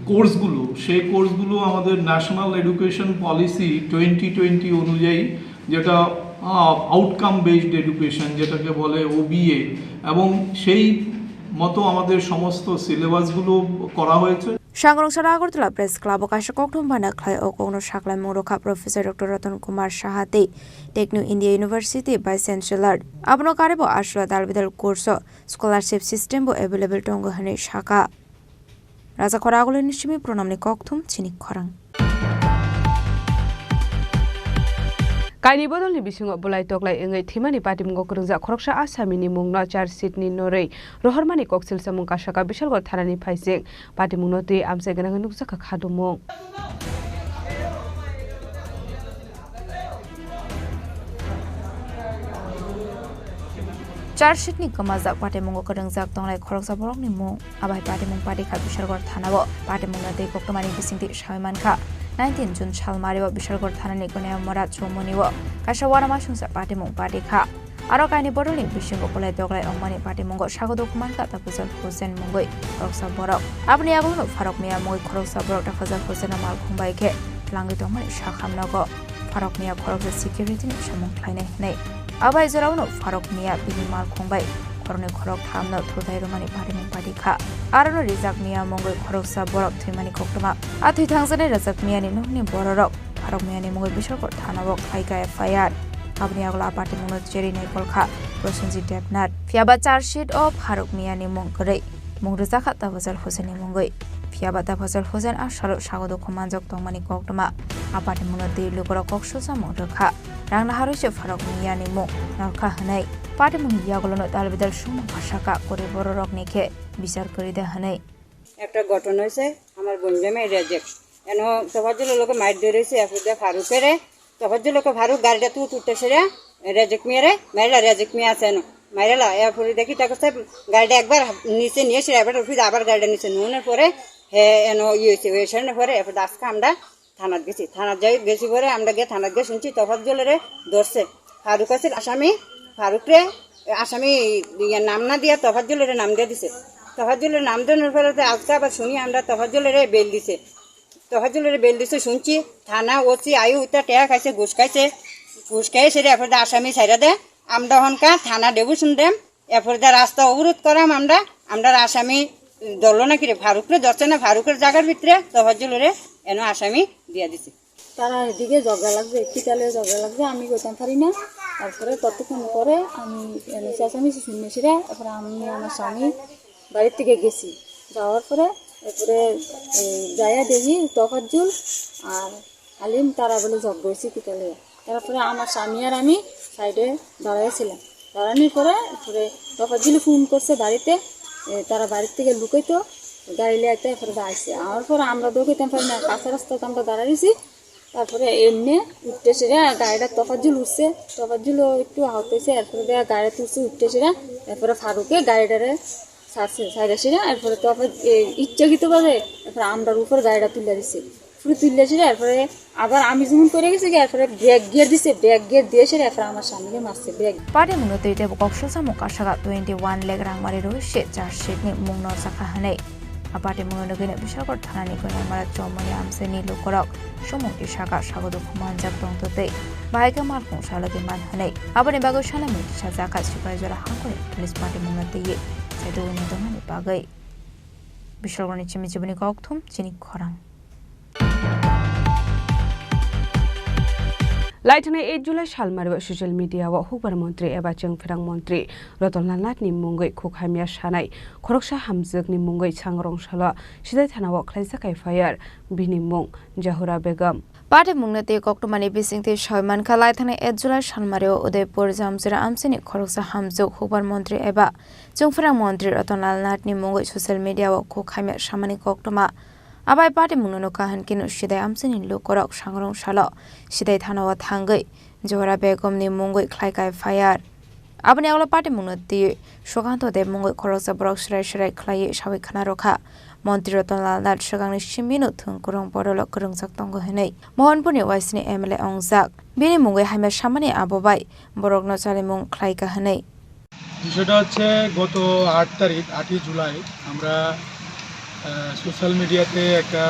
কোর্সগুলো, সেই কোর্সগুলো আমাদের ন্যাশনাল এডুকেশন পলিসি 2020 অনুযায়ী, যেটা আউটকাম বেসড এডুকেশন যেটাকে বলে OBA, এবং সেই মতো আমাদের সমস্ত সিলেবাসগুলো করা হয়েছে। সাংরংসার আগরতলা প্রেস ক্লাব কাশে ককটম বানাখ্লাই ও কোনো সাকলাই মুরখা প্রফেসর ডক্টর রতন কুমার সাহাতে techno India university vice chancellor আবনো কারেবো আশ্রয় দালবিদাল কোর্স স্কলারশিপ সিস্টেম বো এভেলেবল টঙ্গ হানে শাখা রাজা খরা আগলে নিশ্চিমি প্রণামনি ককথুম চিনি খরাং Kaini bodol ni bisingo bolai toklai engai thimani patim gokrungja khoroksa asamini mungno chargesheet ni norei rohormani koksil samung kasaka bishalgor thanani phaising patimungno te amse ganang nukja khadumung chargesheet ni kamajak patimungo karangjak tonglai khoroksa borok ni mung abai patimung pati kha bishalgor thanabo patimungno te koktomani bisingti shaimankha 19 June Shalmariwa Bishalgor Thanani Konea Morat Chomoniwo Kashawara Mashungsa Patimung Patika Aro Kaini Bodoli Bishingo Polai Doglai Omani Patimungo Shagodo Kumanka Tapuzal Hussein Mungoi Koroksa Borok Abni Aguno Farok Mia Mui Koroksa Borok Tapuzal Hussein Amal Kumbaike Langi Domani Shakam Nago Farok Mia Koroksa Security Shamung Kaine Nei Abai Zorauno Farok Mia Bini Mal Kumbai Korone Korok Hamno Tudai Romani Patimung Patika Arano Rizak Mia Mongoi Koroksa Borok Thimani Koktoma Atui Thangsane Razak Mia ni Nokni Borok Farok Miani Mungoi Bishokor Thanawok Haika FIR Abni Agla Party Munot Jerry Nekolka Prosenji Debnat Fiaba charge sheet of Farok Miani Mungkore Mungrizaka Tavazal Hoseni Mungoi Fiaba Tavazal Hosen Asharo Shagodo Komanjok Tomani Koktoma Apati Munoti Lukora Koksusa Murka Rangna Harush Farok Miani Mung Narka Hanai Party Mun Yagolono Talbidal Shumo Hashaka Kokborok Nike Bisar Korida Hanai একটা ঘটনা হয়েছে আমার বন্ধুমে reject N Tofazzul লোকে মাইর ধরেছে এফুদা ফারুকের তফাজ্জুল লোকে ফারুক গাড়িটা তুলতেছে রে রেজেক্ট মেরে মেলা রেজেক্ট মে আছে মাইরেলা এরপরে দেখি তাকে গাড়িটা একবার নিচে নিয়ে এসে এবার উঠে আবার গাড়িটা নিচে নোনের পরে হে এন হয়েছে ওয়েশনের পরে এরপর আজকে আমরা থানাত গেছি থানাত যাই গেছি পরে আমরা গিয়ে থানাত গিয়ে শুনছি তফাজ্জুলের ধরছে ফারুক আছে আসামি ফারুকরে আসামি নাম না দিয়ে তফাজ্জুলের নাম দিয়ে দিছে তফাজ্জুলের নাম দেওয়ার পরে আজকে আবার শুনি আমরা তফাজ্জুলের বেল দিছে শুনছি থানা ওসি আয়ু উত্তা টেয়া খাইছে ঘুষ খাইছে এরপর আসামি ছাইরা দে আমরা হনকা থানা দেবু শুনতাম এরপর রাস্তা অবরোধ করাম আমরা আসামি ধরলো নাকি রে ফারুকরে ধরছে না ফারুকের জায়গার ভিতরে তফাজ্জুলের এন আসামি দিয়া দিছে তারা এদিকে ঝগড়া লাগবে কিতালে ঝগড়া লাগবে আমি করতাম পারি না তারপরে ততক্ষণ পরে আমি আসামি শুনেছি রে তারপরে আমি আমার স্বামী বাড়ির থেকে গেছি যাওয়ার পরে এরপরে যাইয়া দেখি তফাজ্জুল আর আলিম তারা বলে জব করছি কিতালে তারপরে আমার স্বামী আর আমি সাইডে দাঁড়াইছিলাম দাঁড়ানোর পরে এরপরে তফাজ্জুল ফোন করছে বাড়িতে তারা বাড়ির থেকে লুকাইতো গাড়ি লিয়াইতে এরপরে আসছে আমার পরে আমরা দৌড়াইতাম পারি না কাঁচা রাস্তাতে আমরা দাঁড়াইছি তারপরে এমনি উঠতেছে রে গাড়িটা তফাজ্জুল উঠছে তফাজ্জুলও একটু আহত হয়েছে এরপরে গাড়িটা তুলছে উঠতেছে রে এরপরে ফারুকে গাড়িটারে ছাড়ছে ছাড়াছি না এরপরে তো ইচ্ছাকৃতভাবে এরপরে আমরার উপর গাড়িটা তুলে দিছে পুরো তুললেছি রে এরপরে আবার আমি যেমন করে গেছি এরপরে ব্রেক গিয়ার দিয়েছে এরপরে আমার স্বামীকে মারছে break Party Munote Boksa Mokashaga 21 leg Rangmari Roshit Charshit Mungno Sakahane Apati Munogin Bishakor Tanani Konamara Chomani Amseni Lukorok Shomoki Shaka Shagodo Kumanjak Tontote Baika Markon Shalaki Manhane Abani Bago Shalami Shazaka Supervisor Hakone Police Party Munote Sedu Domani Bagai Bishogoni Chimijibuni Koktum Chini Khorang লাইটানে 8 July সালমারিও social মিডিয়াও হুবার মন্ত্রী এবা চেংফেরাং মন্ত্রী রতনলাল নাথনি মুঙ্গৈ খুখামিয়া সানাই খরকসা হামজগনি মুঙ্গৈ सांग्रं साला सिदाय थानाव ख्लाइजाखाय fire बिनि मुं जहुरा बेगम Party Mungnate Koktomani Bisingte Shoyman Kalaitane 8 July Shalmario Udaipur Jamsira Amsini Khoroksa Hamjuk Hubar Montri Eba Chungfrang Montri Rotolal Nathni Mungoi social media wo Khokhaime Shamani Koktoma Abai Party Munno Kahan Kinu Sidai Amsini Lukorok सांग्रं Salo Sidai Thanawa Thangai Johora Begom ni Mungoi Khlaikai Fire Abani Agla Party Munoti Shoganto de Mungoi Khoroksa Borok Shrai Khlai Shawi Khana Rokha Montri Rotolal Nath Shogangni Shiminu Thungkurong Borolo Kurungsak Tongo Henei Mohanpurni Waisini MLA Ongjak Bini Mungoi Haime Shamani Abobai Borokno Chalimung Khlaika Henei বিষয়টা হচ্ছে গত 8 তারিখ 8 জুলাই আমরা social মিডিয়াতে একটা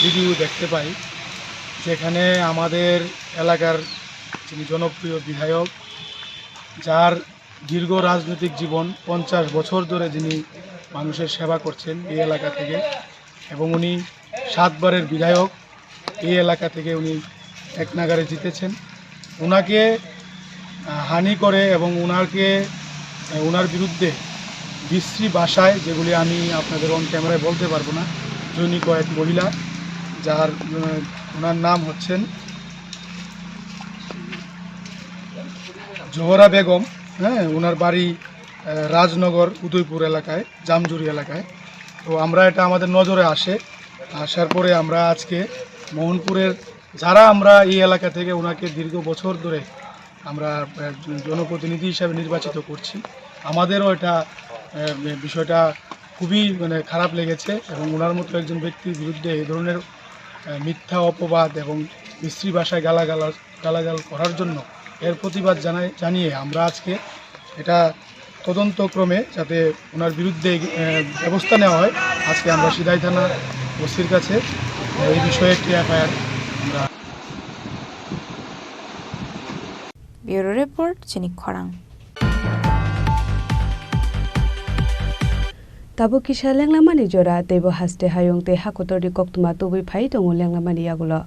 video দেখতে পাই যেখানে আমাদের এলাকার যিনি জনপ্রিয় বিধায়ক যার দীর্ঘ রাজনৈতিক জীবন 50 বছর ধরে যিনি মানুষের সেবা করছেন এই এলাকা থেকে এবং উনি 7 বারের বিধায়ক এই এলাকা থেকে উনি এক নাগারে জিতেছেন ওনাকে হানি করে এবং ওনার বিরুদ্ধে বিশ্রী ভাষায় যেগুলি আমি আপনাদের অন ক্যামেরায় বলতে পারবো না জৈনিক এক মহিলা যার ওনার নাম হচ্ছেন জোহরা বেগম হ্যাঁ ওনার বাড়ি রাজনগর উদয়পুর এলাকায় জামজুরি এলাকায় তো আমরা এটা আমাদের নজরে আসার পরে আমরা আজকে মোহনপুরের যারা আমরা এই এলাকা থেকে ওনাকে দীর্ঘ বছর ধরে আমরা জনপ্রতিনিধি হিসাবে নির্বাচিত করছি আমাদেরও এটা বিষয়টা খুবই খারাপ লেগেছে এবং ওনার মতো একজন ব্যক্তির বিরুদ্ধে এই ধরনের মিথ্যা অপবাদ এবং বিশ্রী ভাষায় গালাগাল করার জন্য এর প্রতিবাদ জানিয়ে আমরা আজকে এটা তদন্তক্রমে যাতে ওনার বিরুদ্ধে ব্যবস্থা নেওয়া হয় আজকে আমরা সিদাই থানা ওসির কাছে এই বিষয়ে একটি এফআইআর আমরা ব্যুরো রিপোর্ট চিনি খরাং Tabu kisha lenglamani jora tebo haste hayong te hakotori koktuma tubi phai tongo lenglamani yagulo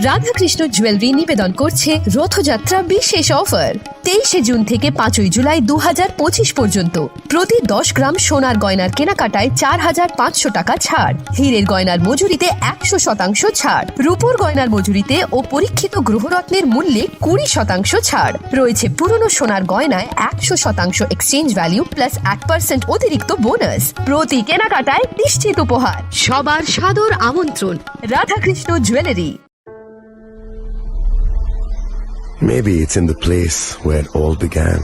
Radhakrishna jewellery নিবেদন করছে রথযাত্রা বিশেষ অফার 23 জুন থেকে 5 জুলাই 2025 পর্যন্ত প্রতি 10 গ্রাম সোনার গয়নার কেনাকাটায় 4500 টাকা ছাড়, হীরের গয়নার মজুরিতে 100% ছাড়, রূপোর গয়নার মজুরিতে ও পরীক্ষিত গ্রহরত্নের মূল্যে 20% ছাড় রয়েছে। পুরনো সোনার গয়নায় 100% এক্সচেঞ্জ ভ্যালু প্লাস 1% অতিরিক্ত বোনাস। প্রতি কেনাকাটায় নিশ্চিত উপহার। সবার সাদর আমন্ত্রণ Radhakrishna jewellery. Maybe it's in the place where it all began,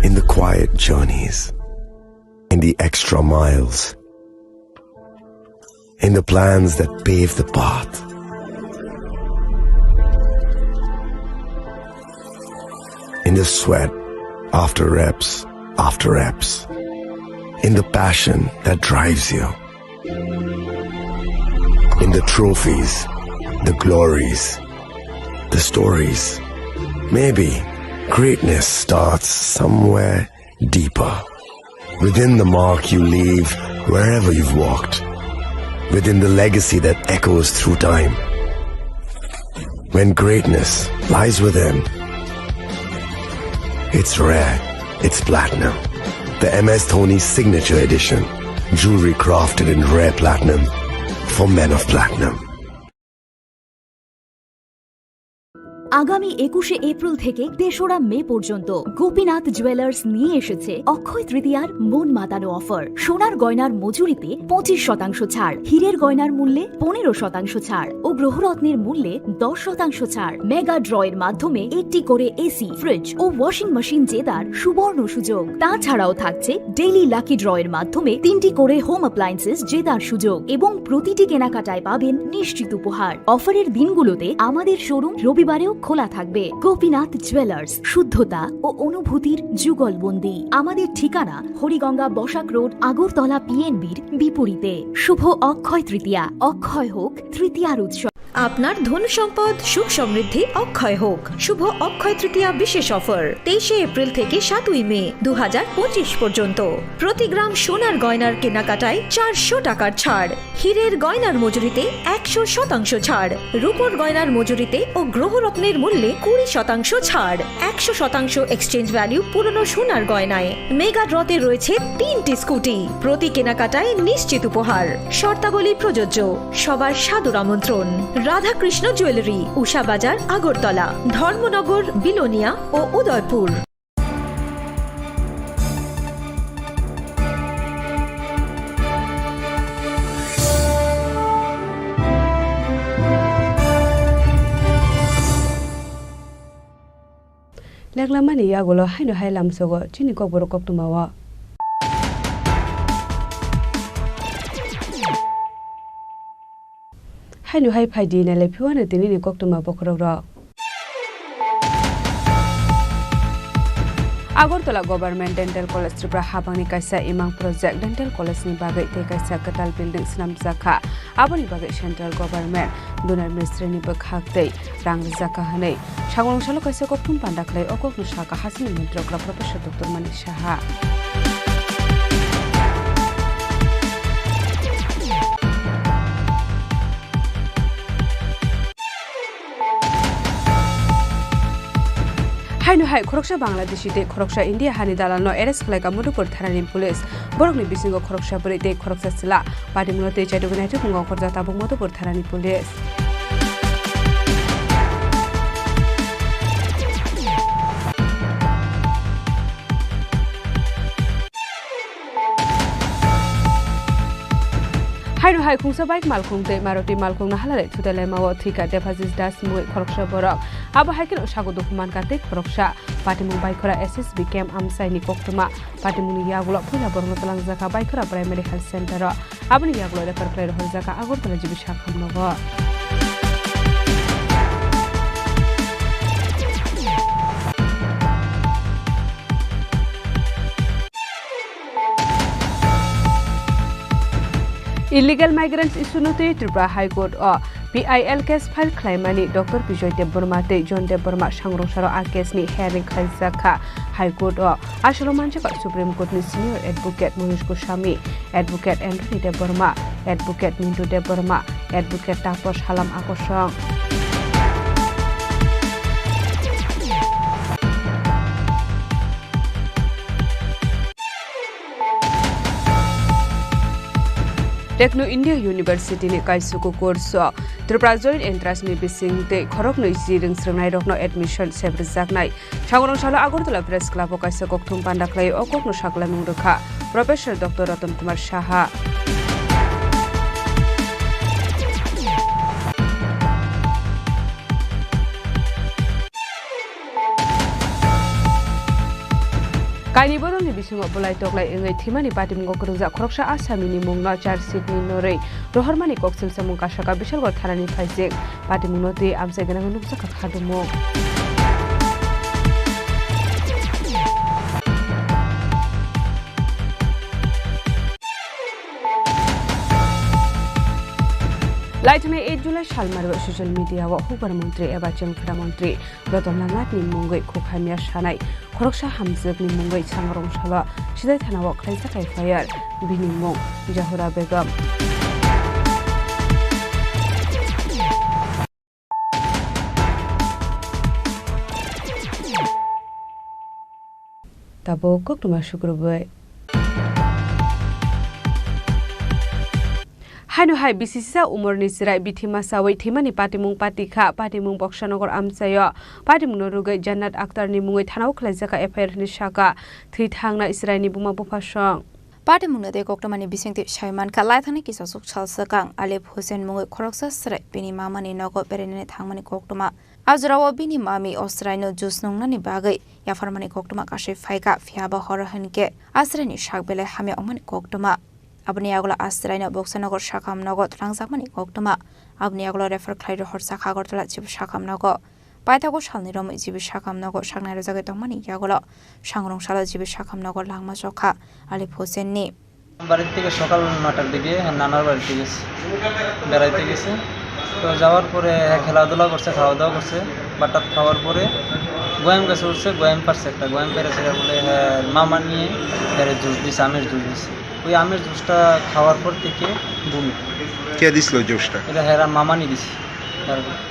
in the quiet journeys, in the extra miles, in the plans that pave the path. In the sweat after reps, in the passion that drives you, in the trophies, the glories, the stories. Maybe greatness starts somewhere deeper, within the mark you leave wherever you've walked, within the legacy that echoes through time. When greatness lies within, it's rare, it's platinum. The MS Dhoni Signature Edition, jewelry crafted in rare platinum for men of platinum. আগামী 21শে April থেকে 3রা মে পর্যন্ত Gopinath jewellers নিয়ে এসেছে অক্ষয় তৃতীয়ার মন মাতানো offer. সোনার গয়নার মজুরিতে 25% ছাড়, হীরের গয়নার মূল্যে 15% ছাড় ও গ্রহরত্নের মূল্যে 10% ছাড়। মেগা ড্রয়ের মাধ্যমে একটি করে এসি, ফ্রিজ ও ওয়াশিং মেশিন জেতার সুবর্ণ সুযোগ। তাছাড়াও থাকছে ডেইলি লাকি ড্রয়ের মাধ্যমে 3টি করে হোম অ্যাপ্লায়েন্সেস জেতার সুযোগ এবং প্রতিটি কেনাকাটায় পাবেন নিশ্চিত উপহার। অফারের দিনগুলোতে আমাদের শোরুম রবিবারেও খোলা থাকবে। গোপীনাথ জুয়েলার্স, শুদ্ধতা ও অনুভূতির যুগলবন্দি। আমাদের ঠিকানা হরিগঙ্গা বসাক রোড, আগরতলা পিএনবির বিপরীতে। শুভ অক্ষয় তৃতীয়া, অক্ষয় হোক তৃতীয়ার উৎসব। আপনার ধন সম্পদ সুখ সমৃদ্ধি অক্ষয় হোক। শুভ অক্ষয় তৃতীয়া বিশেষ অফার 23 এপ্রিল থেকে 7 মে 2025 পর্যন্ত প্রতি গ্রাম সোনার গয়নার কেনাকাটায় 400 টাকার ছাড়, হীরের গয়নার মজুরিতে 100% ছাড়, রূপোর গয়নার মজুরিতে ও গ্রহরত্নের মূল্যে 20% ছাড়, 100% এক্সচেঞ্জ ভ্যালু পুরনো সোনার গয়নায়। মেগা ড্রতে রয়েছে 3টি স্কুটি, প্রতি কেনাকাটায় নিশ্চিত উপহার। শর্তাবলী প্রযোজ্য। সবার সাদর আমন্ত্রণ রাধাকৃষ্ণ জুয়েলারি, উষা বাজার, আগরতলা, ধর্মনগর, বিলোনিয়া ও উদয়পুর। লেগলামানি ইয়াগুলো হাইনো হাইলাম সগো চিনি kokborok koktumawa হাইনো হাই ফাইদি নালে ফিওয়ানে তিনি koktuma bokrogro Agartala government dental college Tripura হাবানি কাইসা ইমাং project dental college ni bagai te kaisa katal building snam zakha aboni bagai central government donar ministry ni bakhak tei rang zakha hanei sagong salo kaisa koktum pandaklai okok nu saka hasini mantrakra professor dr manik saha হাইনো হাই খরকসা বাংলাদেশিতে খরকসা India হানি দালানো arrest খালাইকা মধুপুর থানানি police বরকনি বিসিঙ্গ খরকসা বরিতে খরকসা সিলা পাটিমুলতে চাইদুগনাইতে বুঙ্গা খরজা তাবুক মধুপুর থানানি পুলিশ হাইনো হাই খুংসা বাইক মালখুংতে মারুতি মালখুং নাহালালে থুতেলে মাও থিকা দেভাজিস দাস মুই খরকসা বরক আবা হাইকেন সাগো দুকুমান কাতে খরকসা পাটিমু বাইকরা এসএসবি ক্যাম্প আমসাইনি কোকতুমা পাটিমুনি ইয়াগুলো ফুলা বর্মতলাং জাকা বাইকরা প্রাইমারি হেলথ সেন্টার আবনি ইয়াগুলো রেফার ক্লাই হল জাকা আগরতলা জিবি শাখাম নগ Illegal migrants isunute Tripura High Court o PIL case file claimani Dr. Bijoy Deborma te John Deborma sangrungsaro a case ni hearing khaisakha High Court o asholo manchaka Supreme Court ni senior advocate Manish Goswami, advocate Anthony Deborma, advocate Mintu Deborma, Advocate Tapos Halam Akosong. Techno India University ni kaisuku kurso Tripura Joint Entrance ni bising te khorok noi siring srengnai rokno admission sebrejaknai Changorong Shala Agartala Press Club o kaisa kokthum pandaklai o kokno saklamung rokha Professor Dr. Ratan Kumar Saha Kaini borong ni bisingo bolai toklai engai thimani patim gokrungja khoroksa asami ni mungna charge sheet ni norei rohormani koksil samung kasaka bishalgor thanani phaijek patim noti amse gena nuksa khadumo Laitune 8 July Shalmar social media wa Hubar Mantri eba Chengphra Mantri Ratan Lamlat ni mungai khokhamia shanai khoroksa hamjak ni mungai Changrong Shala Sidai Thana wa khlaisa kai fire binimong Jahura Begum Tabo koktuma shukrubai Haino hai bisisa umurni sirai bithima sawai thimani patimung patikha patimung bokshanogor amsayo patimung norugai Jannat Akhtar ni mungai thanau khlaijaka FIR ni shaka thithangna Israeli buma bufasong Patimung na de koktamani bisingti shaiman ka laithani ki sosuk chalsakang Alif Hussein mungai khoroksa sirai bini mamani nogo perene thangmani koktuma Azrawa bini mami Austraino jusnongnani bagai yafarmani koktuma kashe phaika phiaba horohanke asrani shakbele hame omani koktuma Abni agla Austraino boksanagar shakam nogo thlangjakmani koktuma Abni agla refer khlairo horsa khagortala chib shakam nogo Paitago shalni rom jibi shakam nogo shaknairo jagai tongmani yagolo Shangrong shala jibi shakam nogo langma jokha Alif Hussein ni বাড়ির থেকে সকাল 9টার দিকে নানার বাড়িতে গেছে বেড়াইতে গেছে তো যাওয়ার পরে খেলাধুলা করছে খাওয়া দাওয়া করছে বাটাত খাওয়ার পরে গোয়াম গাছে উঠছে গোয়াম পারছে একটা গোয়াম পেরেছে বলে মামা নিয়ে জুস দিছে আমের জুস দিছে ওই আমের জুসটা খাওয়ার পর থেকে বমি কে দিছিল জুসটা এটা হেরা মামা নিয়ে দিছে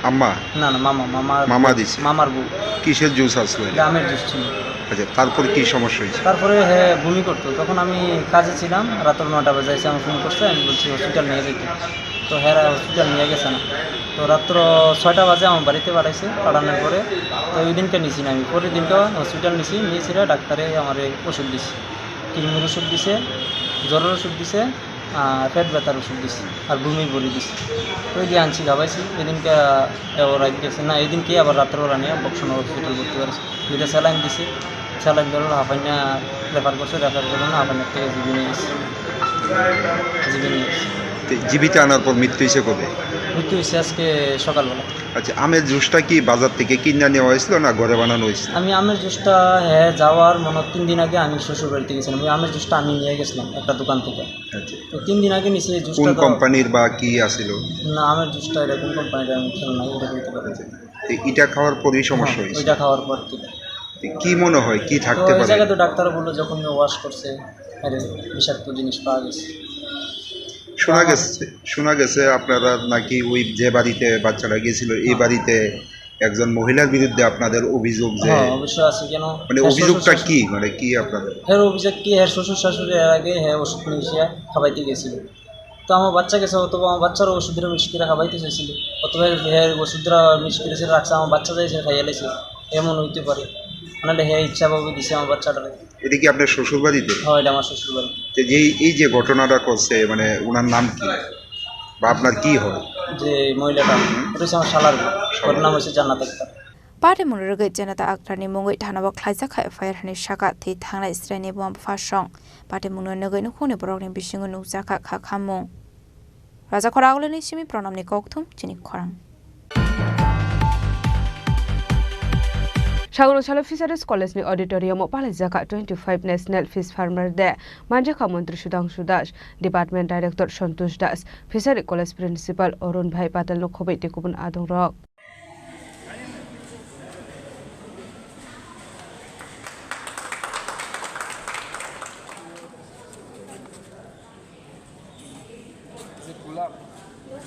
আম্মা না না মামা দিছে মামার বউ কিসের জুস আসলো এটা আমের জুস ছিল আচ্ছা তারপর কি সমস্যা হয়েছে তারপরে হ্যাঁ বমি করতো তখন আমি কাজে ছিলাম রাত 9টা বাজে এসে আমার ফোন করছে আমি বলছি হসপিটাল নিয়ে যেতে তো হ্যাঁ হসপিটাল নিয়ে গেছে না তো রাত্র 6টা বাজে আমার বাড়িতে পাঠাইছে পাঠানোর পরে তো ওই দিনকে নিছি না আমি পরের দিনকে হসপিটাল নিয়েছিল ডাক্তারে আমার ওষুধ দিছে কিডনির ওষুধ দিছে জ্বরের ওষুধ দিছে পেট ব্যথার ওষুধ দিছে আর বমি বড়ি দিছে ওই দিয়ে আনছি খাওয়াইছি এদিনকে রাত গেছে না এদিনকে আবার রাত্রেবেলা নিয়ে বক্সন হসপিটাল ভর্তি করেছে 2টা স্যালাইন দিছে স্যালাইন ধরো হাফাইনা রেফার করছে রেফার করলো না হাফাইনার থেকে জিবি নিয়ে গেছে জীবিত আনার পর মৃত্যু হয়েছে কবে মৃত্যু হয়েছে আজকে সকালবেলা আচ্ছা আমের জুসটা কি বাজার থেকে কিনে নেওয়া হয়েছিল না ঘরে বানানো হয়েছিল আমি আমের জুসটা হ্যাঁ যাওয়ার মনে 3 দিন আগে আমি শ্বশুর বাড়িতে গেছিলাম ওই আমের জুসটা আমি নিয়ে গেছিলাম একটা দোকান থেকে আচ্ছা তো 3 দিন আগে নিছি জুসটা কোন কোম্পানির বা কি আছিল না আমের জুসটা এটা কোন কোম্পানির আমি খেয়াল নাই এটা বলতে পারি এটা খাওয়ার পরই সমস্যা হয়েছে ওইটা খাওয়ার পর থেকে কি মনে হয় কি থাকতে পারে ওই জায়গায় তো ডাক্তার বললো যখন ওয়াশ করছে আরে বিষাক্ত জিনিস পাওয়া গেছে শোনা গেছে আপনারা নাকি ওই যে বাড়িতে বাচ্চারা গিয়েছিল এই বাড়িতে একজন মহিলার বিরুদ্ধে আপনাদের অভিযোগ যে অবশ্যই আছে কেন মানে অভিযোগটা কি মানে কি আপনাদের এর অভিযোগ কি এর শ্বশুর শাশুড়ি এর আগে ওষুধ নিয়ে খাওয়াইতে গেছিল তো আমার বাচ্চা গেছে অথবা আমার বাচ্চারও ওষুধের মিক্স করে খাওয়াইতে চাইছিল অথবা ওষুধরা মিক্স করে রাখছে আমার বাচ্চা যাইছে খাইয়া লাইছে এমন হইতে পারে নাহলে হ্যাঁ ইচ্ছা ভাবে দিছে আমার বাচ্চাটারে এটা কি আপনার শ্বশুর বাড়িতে হ্যাঁ এটা আমার শ্বশুর বাড়ি যে এই যে ঘটনাটা করছে মানে ওনার নাম কি বা আপনার কি হয় যে মহিলাটা এটা হচ্ছে আমার শালার ওর নাম হচ্ছে জান্নাত Akter Patimung rugai Jannat Akhtar ni mungai thanawak khlaijaka FIR hani shaka thi thangna Israeli bum phasong Patimung no nagai no khone borok ni bisingo nukjaka khakhamung Raja Khorang ni simi pranam ni kokthum Chini Khorang Changorong Shala Fisheries College ni auditorium palai jaka 25 National Fish Farmer Day Manjaka Mantri Sudhanshu Das Department Director Santosh Das Fisheries College Principal Arun Bhai Patel no khobai tekubun adongrok Aba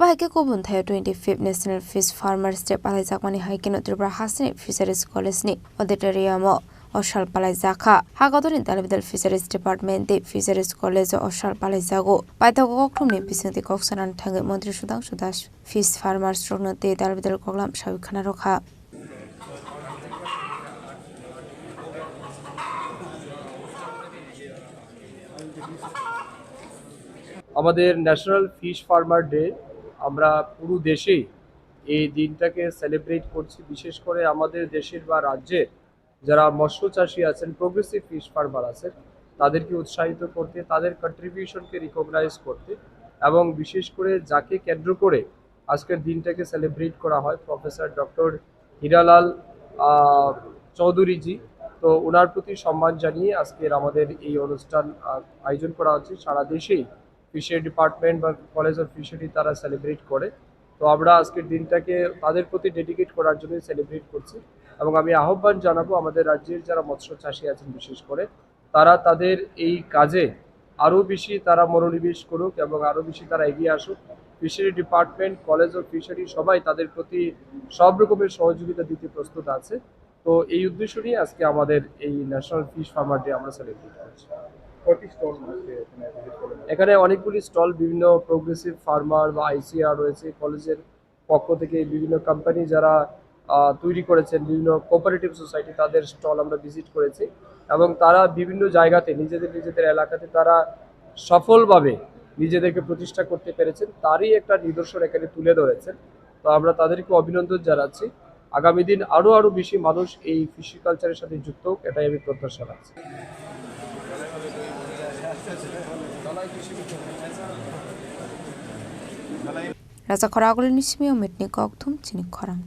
haike ko bun thayo 25th National Fish Farmers Day palai jakmani haike no Tripura Hasini Fisheries College ni auditorium oshal palai jakha hagodoni dalbidal Fisheries Department de Fisheries College oshal palai jago paithago kokthumni bisingti koksanan thangai Mantri Sudhanshu Das Fish Farmers rokno te dalbidal koklam sabi khana rokha আমাদের national fish farmer day আমরা পুরো দেশেই এই দিনটাকে celebrate করছি বিশেষ করে আমাদের দেশের বা রাজ্যের যারা মৎস্য চাষী আছেন প্রোগ্রেসিভ ফিশ ফার্মার আছেন তাদেরকে উৎসাহিত করতে তাদের কন্ট্রিবিউশনকে রিকগনাইজ করতে এবং বিশেষ করে যাকে কেন্দ্র করে আজকের দিনটাকে সেলিব্রেট করা হয় প্রফেসর ডক্টর হীরালাল চৌধুরীজি তো ওনার প্রতি সম্মান জানিয়ে আজকের আমাদের এই অনুষ্ঠান আয়োজন করা হচ্ছে সারা দেশেই ফিশারি ডিপার্টমেন্ট বা কলেজ অফ ফিশারি তারা সেলিব্রেট করে তো আমরা আজকের দিনটাকে তাদের প্রতি ডেডিকেট করার জন্যই সেলিব্রেট করছি এবং আমি আহ্বান জানাবো আমাদের রাজ্যের যারা মৎস্য চাষী আছেন বিশেষ করে তারা তাদের এই কাজে আরও বেশি তারা মনোনিবেশ করুক এবং আরও বেশি তারা এগিয়ে আসুক fishery department college of fishery সবাই তাদের প্রতি সব রকমের সহযোগিতা দিতে প্রস্তুত আছে তো এই উদ্দেশ্য নিয়ে আজকে আমাদের এই ন্যাশনাল ফিশ ফার্মার ডে আমরা সেলিব্রেট করছি এখানে অনেকগুলি স্টল বিভিন্ন প্রোগ্রেসিভ ফার্মার বা আইসিআর রয়েছে কলেজের পক্ষ থেকে বিভিন্ন কোম্পানি যারা তৈরি করেছেন বিভিন্ন কোঅপারেটিভ সোসাইটি তাদের স্টল আমরা ভিজিট করেছি এবং তারা বিভিন্ন জায়গাতে নিজেদের এলাকাতে তারা সফলভাবে নিজেদেরকে প্রতিষ্ঠা করতে পেরেছেন তারই একটা নিদর্শন এখানে তুলে ধরেছেন তো আমরা তাদেরকে অভিনন্দন জানাচ্ছি আগামী দিন আরও বেশি মানুষ এই ফিশি কালচারের সাথে যুক্ত হোক এটাই আমি প্রত্যাশা রাখছি Raja Khoragul nismi omitni kokthum Chini Khorang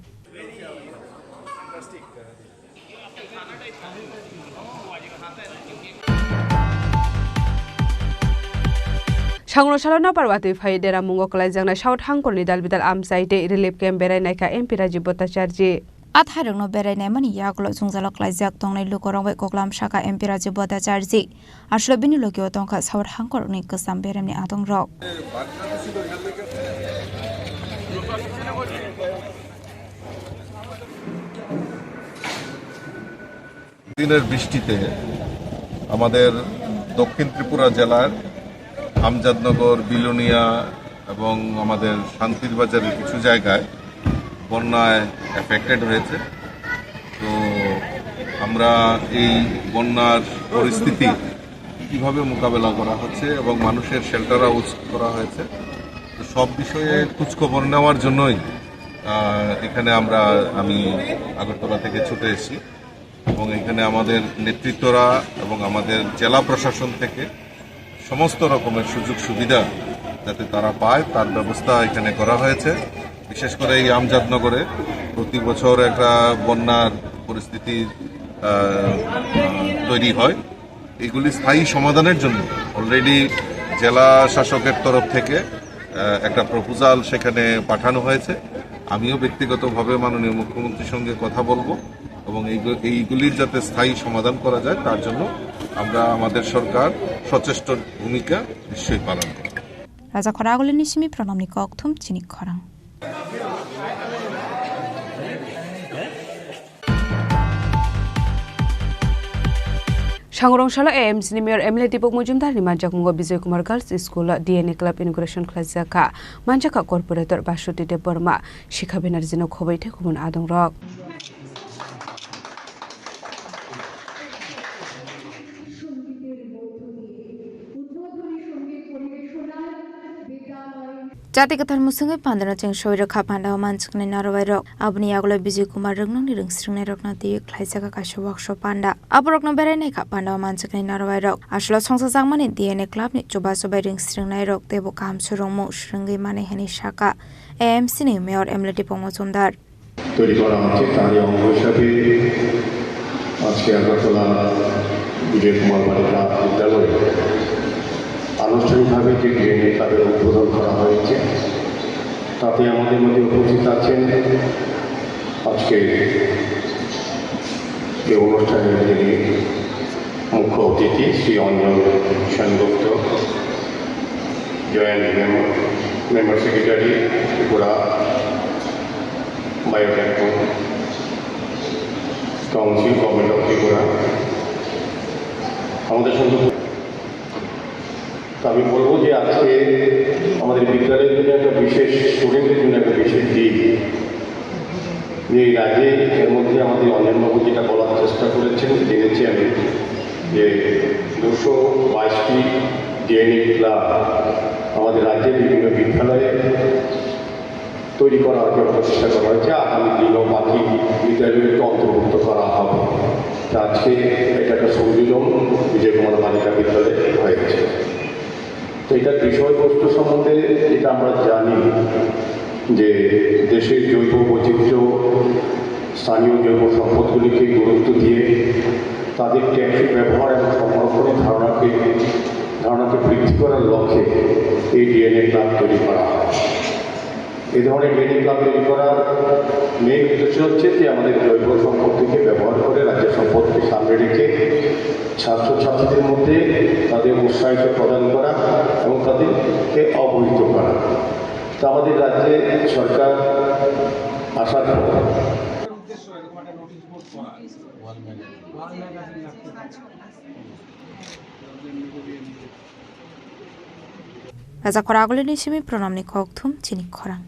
Sangrosalo na parwati phai dera mungo kalai jangna South Hangkorni dalbidal amsaite relief camp berai naika MP Rajiv Bhattacharya Atharungno berai mani yaglo jungjalok laijak tongnai lukorongbai koklam saka MP Rajiv Bhattacharya aslo bini lokio tongkha South Hangkorni ksam beramni atong rok দিনের বৃষ্টিতে আমাদের দক্ষিণ ত্রিপুরা জেলার আমজাদনগর বিলোনিয়া এবং আমাদের শান্তির বাজারের কিছু জায়গায় বন্যায় এফেক্টেড হয়েছে তো আমরা এই বন্যার পরিস্থিতি কিভাবে মোকাবেলা করা হচ্ছে এবং মানুষের শেল্টার হাউস করা হয়েছে তো সব বিষয়ে খোঁজখবর নেওয়ার জন্যই এখানে আমি আগরতলা থেকে ছুটে এসেছি এবং এখানে আমাদের নেতৃত্বরা এবং আমাদের জেলা প্রশাসন থেকে সমস্ত রকমের সুযোগ সুবিধা যাতে তারা পায় তার ব্যবস্থা এখানে করা হয়েছে বিশেষ করে এই আমজাদনগরে প্রতি বছর একটা বন্যার পরিস্থিতি তৈরি হয় এগুলি স্থায়ী সমাধানের জন্য অলরেডি জেলা শাসকের তরফ থেকে একটা প্রপোজাল সেখানে পাঠানো হয়েছে আমিও ব্যক্তিগতভাবে মাননীয় মুখ্যমন্ত্রীর সঙ্গে কথা বলবো এবং এইগুলির যাতে স্থায়ী সমাধান করা যায় তার জন্য আমরা আমাদের সরকার সচেষ্ট ভূমিকা নিশ্চয়ই পালন করব Raja Khoragul nismi pranamni kokthum Chini Khorang Sangrongshalo AMC ni Mayor Emily Dipok Mujumdar ni Manjakungo Bijay Kumar Girls School DNA Club Inauguration Klajaka Manjaka Corporator Bashuti de Burma Shikha Benarzino Khobaite Kumun Adong Rock Jatigathar musungai pandana cheng shoira kha panda manchkne narwai rok abni aglo Bijay Kumar rungno ni rungsringnai rokna ti khlaisaka kaisa workshop panda aborokno berai kha panda manchkne narwai rok aslo songsa jangmani DNA club ni choba chobai rungsringnai rok tebo kam surongmo sringai mane hani saka AMC ni Mayor Emily Dipok Mujumdar তৈরি করা হচ্ছে তারই অঙ্গ হিসাবে আজকে আগরতলা বিজয় কুমার বালিকা বিদ্যালয়ে আনুষ্ঠানিকভাবে যে ডিএনএ ক্লাবের উদ্বোধন করা হয়েছে তাতে আমাদের মধ্যে উপস্থিত আছেন আজকে এই অনুষ্ঠানের যিনি মুখ্য অতিথি Shri Anjan Sengupta, joint member secretary Tripura biotech council government of Tripura, আমাদের সঙ্গে। আমি বলবো যে আজকে আমাদের বিদ্যালয়ের জন্য একটা বিশেষ, স্টুডেন্টের জন্য একটা বিশেষ দিক, যে এই রাজ্যে এর মধ্যে আমাদের অঞ্জনবাবু যেটা বলার চেষ্টা করেছেন, জেনেছি আমি যে 222টি ডিএনএ ক্লাব আমাদের রাজ্যের বিভিন্ন বিদ্যালয়ে তৈরি করা হয়েছে, প্রচেষ্টা করা হয়েছে। আগামী দিনও বাকি বিদ্যালয়কে অন্তর্ভুক্ত করা হবে। আজকে এটা একটা সংযোজন বিজয় কুমার বালিকা বিদ্যালয়ে হয়েছে। তো এটার বিষয়বস্তু সম্বন্ধে যেটা আমরা জানি যে দেশের জৈব বৈচিত্র্য, স্থানীয় জৈব সম্পদগুলিকে গুরুত্ব দিয়ে তাদের টেকসই ব্যবহার এবং সংরক্ষণের ধারণাকে বৃদ্ধি করার লক্ষ্যে এই ডিএনএ ক্লাব তৈরি করা হয়। এই ধরনের ডিএনএ ক্লাব তৈরি করার মেইন উদ্দেশ্য হচ্ছে যে আমাদের জৈব সম্পদটিকে ব্যবহার করে রাজ্যের সম্পদকে সামনে রেখে ছাত্রছাত্রীদের মধ্যে তাদের উৎসাহিত প্রদান করা এবং তাদেরকে অবহিত করা। তা আমাদের রাজ্যে সরকার আসার পর Raja Khoragole ni simi pronam ni kokthum Chini Khorang.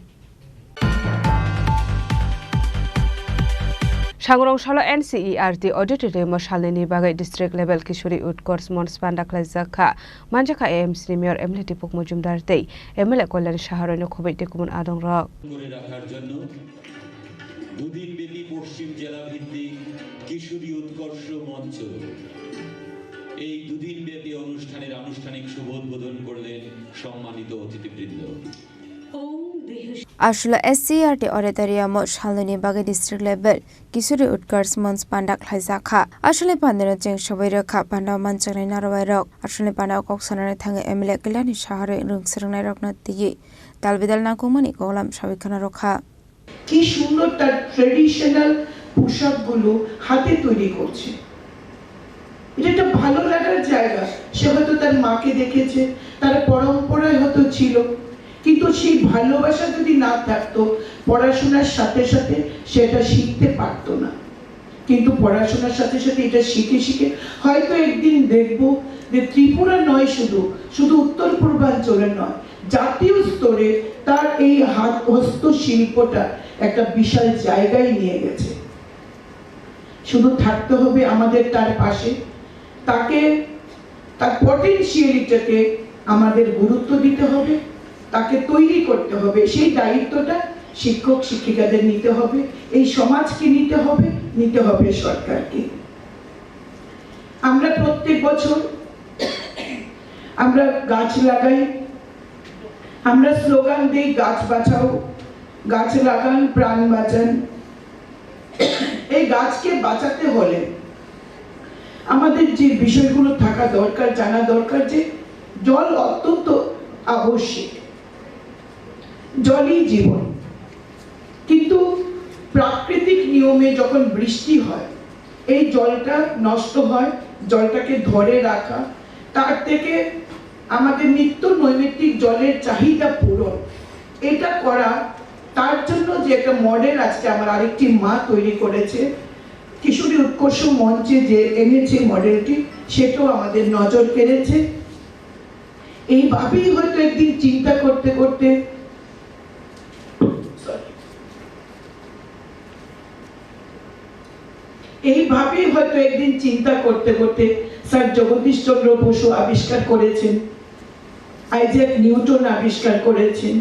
Sangrongshalo NCERT auditorium shalini bagai district level Kishori Utcourse Mons Panda Klazaka Manjaka AMC Mayor Emily Tipuk Mujumdar Day MLA Kollan Shaharano Khobite Kumun Adong Rock করে রাখার জন্য দুদিনব্যাপী পশ্চিম জেলা ভিত্তিক কিশোরী উৎকর্ষ মঞ্চ এই দুদিনব্যাপী অনুষ্ঠানের আনুষ্ঠানিক শুভ উদ্বোধন করলেন সম্মানিত অতিথিবৃন্দ। Ashula SCRT auditorium shalini bagai district level Kishori Utcourse Mons Panda Klazaka Ashule Pandero Jeng Shobairo Kha Panda Manchakni Narwai Rok Ashule Panda Koksonare Thange MLA Kelani Shahare Rungsrungnai Rokna Tiyi Dalbidal Nakumani Golam Shabikhana Rokha কি সুন্দর তার traditional পোশাকগুলো হাতে তৈরি করছে। এটা একটা ভালো লাগার জায়গা। সে হয়তো তার মাকে দেখেছে, তার পরম্পরায় হয়তো ছিল, কিন্তু সেই ভালোবাসা যদি না থাকতো পড়াশোনার সাথে সাথে সেটা শিখতে পারতো না। কিন্তু পড়াশোনার সাথে সাথে এটা শিখে শিখে হয়তো একদিন দেখবো যে ত্রিপুরা নয়, শুধু উত্তর পূর্বাঞ্চলে নয়, জাতীয় স্তরে তার এই হস্তশিল্পটা একটা বিশাল জায়গায় নিয়ে গেছে। শুধু থাকতে হবে আমাদের তার পাশে, তাকে তার পটেনশিয়ালিটাকে আমাদের গুরুত্ব দিতে হবে, তাকে তৈরি করতে হবে। সেই দায়িত্বটা শিক্ষক শিক্ষিকাদের নিতে হবে, এই সমাজকে নিতে হবে সরকারকে। আমরা প্রত্যেক বছর আমরা গাছ লাগাই, আমরা স্লোগান দিই গাছ বাঁচাও, গাছ লাগান প্রাণ বাঁচান। এই গাছকে বাঁচাতে হলে আমাদের যে বিষয়গুলো থাকা দরকার, জানা দরকার যে জল অত্যন্ত আবশ্যক, জলই জীবন। কিন্তু প্রাকৃতিক নিয়মে যখন বৃষ্টি হয় এই জলটা নষ্ট হয়, জলটাকে ধরে রাখা, তার থেকে আমাদের নিত্য নৈমিত্তিক জলের চাহিদা পূরণ এটা করা, তার জন্য যে একটা মডেল আজকে আমার আরেকটি মা তৈরি করেছে, কিশোরী উৎকর্ষ মঞ্চে যে এনেছে মডেলটি, সেটাও আমাদের নজর কেড়েছে। এইভাবেই হয়তো একদিন চিন্তা করতে করতে স্যার জগদীশ চন্দ্র বসু আবিষ্কার করেছেন, আইজ্যাক নিউটন আবিষ্কার করেছেন,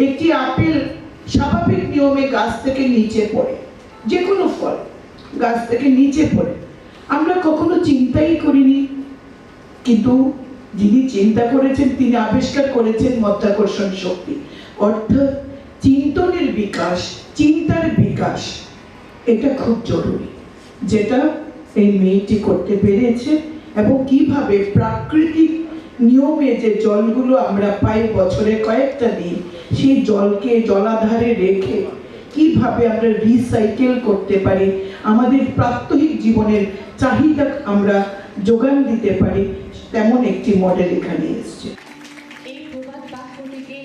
একটি আপেল স্বাভাবিক নিয়মে গাছ থেকে নিচে পড়ে, যে কোনো ফল গাছ থেকে নিচে পড়ে, আমরা কখনো চিন্তাই করিনি। কিন্তু যিনি চিন্তা করেছেন তিনি আবিষ্কার করেছেন মাধ্যাকর্ষণ শক্তি, অর্থাৎ চিন্তনের বিকাশ, চিন্তার বিকাশ, এটা খুব জরুরি, যেটা এই মেয়েটি করতে পেরেছে। এবং কিভাবে প্রাকৃতিক নিয়মে যে জলগুলো আমরা পাই বছরে কয়েকটা দিন, সেই জলকে জলাধারে রেখে কিভাবে আমরা রিসাইকেল করতে পারি, আমাদের প্রাত্যহিক জীবনের চাহিদা আমরা যোগান দিতে পারি তেমন একটি মডেল এখানে এসছে। এই প্রবাদ বাক্যটিকে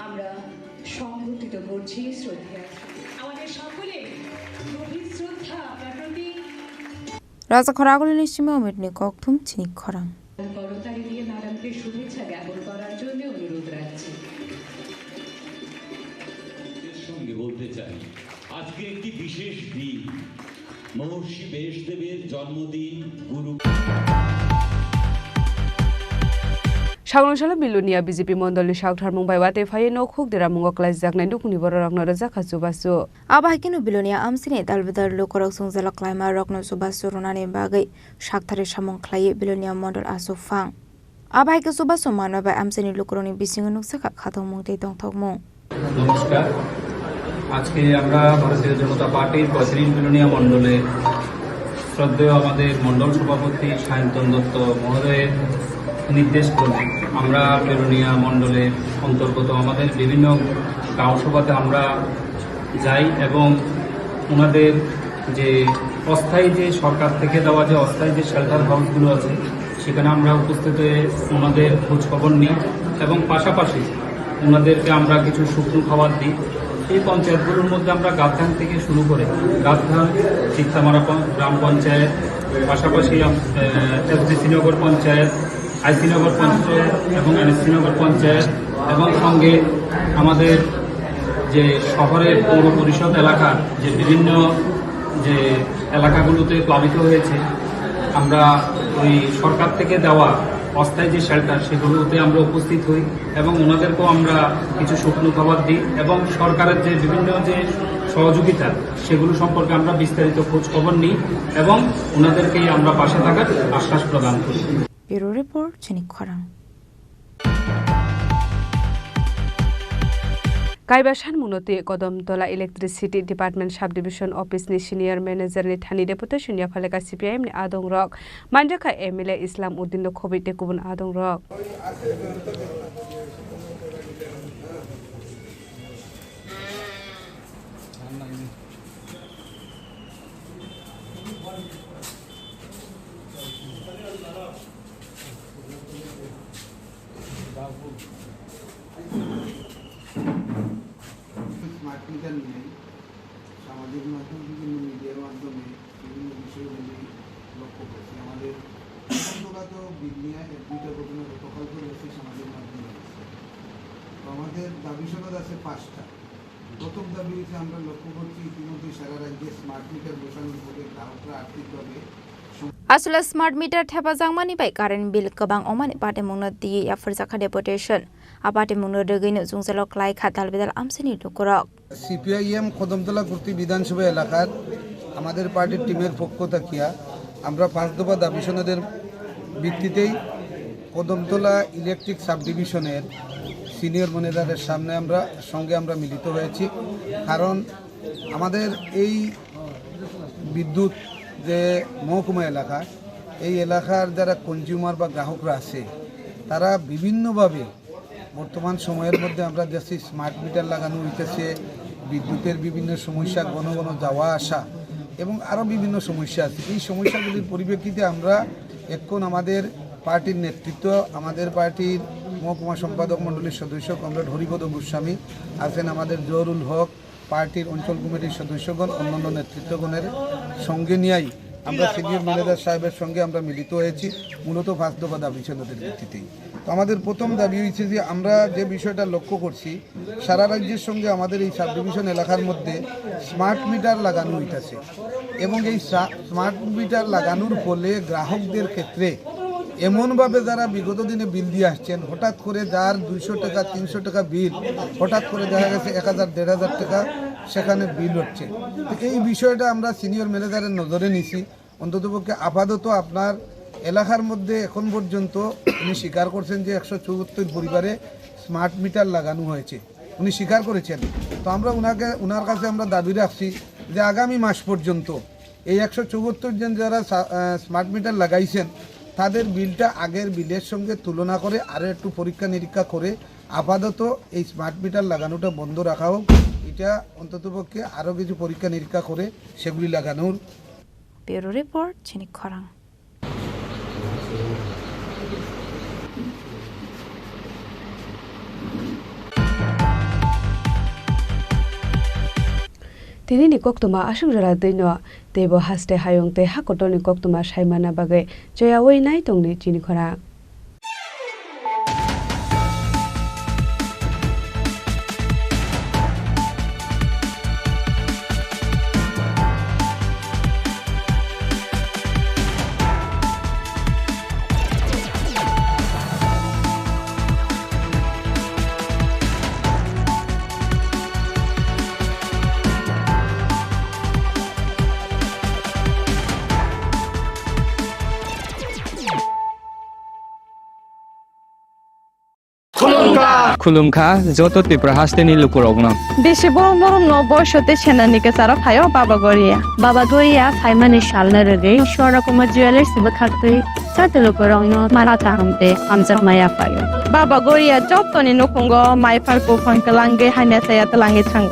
আমরা সংগঠিত করছি শ্রদ্ধা। আমাদের সকলে গভীর শ্রদ্ধা আপনার প্রতি। রাজা খরাগুলি সীমা অমিটনি ককথুম চিনি খরাং করতালি দিয়ে ম্যাডামকে শুভেচ্ছা জ্ঞাপন করার জন্য অনুরোধ রাখছি। সঙ্গে বলতে চাই আজকে একটি বিশেষ দিন, মহর্ষি ব্যাসদেবের জন্মদিন। গুরু সাগরশালা বিলুনিয়া বিজেপি মন্ডলী সাউথার মুম্বাই ওয়াতে ফায়ে নখুক দেরা মুঙ্গ ক্লাস জাকনাই দুকুনি বড় রকন রাজা খাসুবাসু আবাহিকিনো বিলুনিয়া আমসিনে দালবেদার লোকরক সুংজালা ক্লাইমা রকন সুবাসু রনানি বাগै সাকথারে সামং খ্লায়ে বিলুনিয়া মন্ডল আসু ফাং আবাহিকে সুবাসু মানবা আমসিনি লোকরনি বিসিং নুকসাকা খাথং মুংতে দংথকমু। নমস্কার, আজকে আমরা ভারতীয় জনতা পার্টির 35 বিলুনিয়া মন্ডলে শ্রদ্ধেয় আমাদের মন্ডল সভাপতি সায়ন্তন দত্ত মহোদয়ের নির্দেশ ক্রমে আমরা বিলুনিয়া মন্ডলের অন্তর্গত আমাদের বিভিন্ন গাঁও সভাতে আমরা যাই এবং ওনাদের যে অস্থায়ী যে সরকার থেকে দেওয়া যে অস্থায়ী যে শেল্টার হাউসগুলো আছে সেখানে আমরা উপস্থিত হয়ে ওনাদের খোঁজখবর নিই এবং পাশাপাশি ওনাদেরকে আমরা কিছু শুকনো খাবার দিই। এই পঞ্চায়েতগুলোর মধ্যে আমরা গাবধান থেকে শুরু করে গাবধান, চিত্তামারা গ্রাম পঞ্চায়েত, পাশাপাশি এসবিসিনগর পঞ্চায়েত, আইসিনগর পঞ্চায়েত এবং এনএসসিনগর পঞ্চায়েত এবং সঙ্গে আমাদের যে শহরের পৌর পরিষদ এলাকার যে বিভিন্ন যে এলাকাগুলোতে প্লাবিত হয়েছে আমরা ওই সরকার থেকে দেওয়া অস্থায়ী যে শেল্টার সেগুলোতে আমরা উপস্থিত হই এবং ওনাদেরকেও আমরা কিছু শুকনো খাবার দিই এবং সরকারের যে বিভিন্ন যে সহযোগিতা সেগুলো সম্পর্কে আমরা বিস্তারিত খোঁজ খবর নিই এবং ওনাদেরকেই আমরা পাশে থাকার আশ্বাস প্রদান করি। ব্যুরো রিপোর্ট চিনি খরাং। কাইবাসান মুনতি Kadamtala electricity department sub division office नि सीनियर मैनेजर नि थानी डेपुटेशन या फलेका सीपीआईएम नि आदों रक मानजाखा एमएलए इस्लाम उद्दीन नो खबिते कुबुन आदों रक স্মার্ট মিটার নিয়ে সামাজিক মাধ্যম, বিভিন্ন মিডিয়ার মাধ্যমে বিভিন্ন বিষয়গুলি লক্ষ্য করছি। আমাদের তো বিজ্ঞান দুইটা প্রথমে প্রকল্প রয়েছে সামাজিক মাধ্যমে রয়েছে। তো আমাদের দাবি সনদ আছে 5টা। প্রথম দাবি হচ্ছে আমরা লক্ষ্য করছি ইতিমধ্যে সারা রাজ্যে স্মার্ট মিটার বসানোর ফলে গ্রাহকরা আর্থিকভাবে আসলে স্মার্ট মিটার থেপাজাंगमानि बाय कारेन्ट बिल गोबां अमानि पाटे मुंनो दि याफरजाखा डेपुटेशन आपाटे मुंनो दगैनो जुंजालो क्लाइ खाताल बेदाल आमसिनि लुकरक সিপিআইএম কদমতলা কর্তৃক বিধানসভা এলাকার আমাদের পার্টির টিমের পক্ষ থাকিয়া আমরা 5 দফা দাবি সনদের ভিত্তিতেই কদমতলা ইলেকট্রিক সাব ডিভিশনের সিনিয়র ম্যানেজারের সামনে সঙ্গে আমরা মিলিত হয়েছি। কারণ আমাদের এই বিদ্যুৎ যে মহকুমা এলাকা, এই এলাকার যারা কনজিউমার বা গ্রাহকরা আছে তারা বিভিন্নভাবে বর্তমান সময়ের মধ্যে আমরা দেখছি স্মার্ট মিটার লাগানো হইতেছে, বিদ্যুতের বিভিন্ন সমস্যা, ঘন ঘন যাওয়া আসা এবং আরও বিভিন্ন সমস্যা আছে। এই সমস্যাগুলির পরিপ্রেক্ষিতে আমরা এখন আমাদের পার্টির নেতৃত্ব, আমাদের পার্টির মহকুমা সম্পাদক মণ্ডলীর সদস্য কমরেড হরিপদ গোস্বামী আছেন, আমাদের জহুরুল হক, পার্টির অঞ্চল কমিটির সদস্যগণ, অন্যান্য নেতৃত্বগণের সঙ্গে নিয়েই আমরা সিনিয়র ম্যানেজার সাহেবের সঙ্গে আমরা মিলিত হয়েছি মূলত 5 দফা দাবি সনদের ভিত্তিতেই। তো আমাদের প্রথম দাবি হয়েছে যে আমরা যে বিষয়টা লক্ষ্য করছি সারা রাজ্যের সঙ্গে আমাদের এই সাব ডিভিশন এলাকার মধ্যে স্মার্ট মিটার লাগানো হইতেছে এবং এই স্মার্ট মিটার লাগানোর ফলে গ্রাহকদের ক্ষেত্রে এমনভাবে যারা বিগত দিনে বিল দিয়ে আসছেন, হঠাৎ করে যার 200 টাকা 300 টাকা বিল হঠাৎ করে দেখা গেছে 1000-1500 টাকা সেখানে বিল হচ্ছে। তো এই বিষয়টা আমরা সিনিয়র ম্যানেজারের নজরে নিছি। অন্ততপক্ষে আপাতত আপনার এলাকার মধ্যে এখন পর্যন্ত উনি স্বীকার করছেন যে 174 পরিবারে স্মার্ট মিটার লাগানো হয়েছে, উনি স্বীকার করেছেন। তো আমরা ওনার কাছে আমরা দাবি রাখছি যে আগামী মাস পর্যন্ত এই 174 জন যারা স্মার্ট মিটার লাগাইছেন তাদের বিলটা আগের বিলের সঙ্গে তুলনা করে আরও একটু পরীক্ষা নিরীক্ষা করে আপাতত এই স্মার্ট মিটার লাগানোটা বন্ধ রাখা হোক। এটা অন্ততপক্ষে আরও কিছু পরীক্ষা নিরীক্ষা করে সেগুলি লাগানোর। ব্যুরো রিপোর্ট চিনি খরাং। Tini ni koktuma asung jara dino tebo haste hayong te hakoto ni koktuma saimana bagai joya wei nai tongni Chini Khorang. Khulumkha joto Tripura hasteni lukurok no. Beshi borom borom no boishote senanike sara phayo Baba Goriya. Baba Goriya phaimani shalna rege shora kuma jewelers sibakhakte chate lukurok no marata hamte amsak maya phayo. Baba Goriya jottoni nukungo mai pharko phangkalange haina saya talange thang.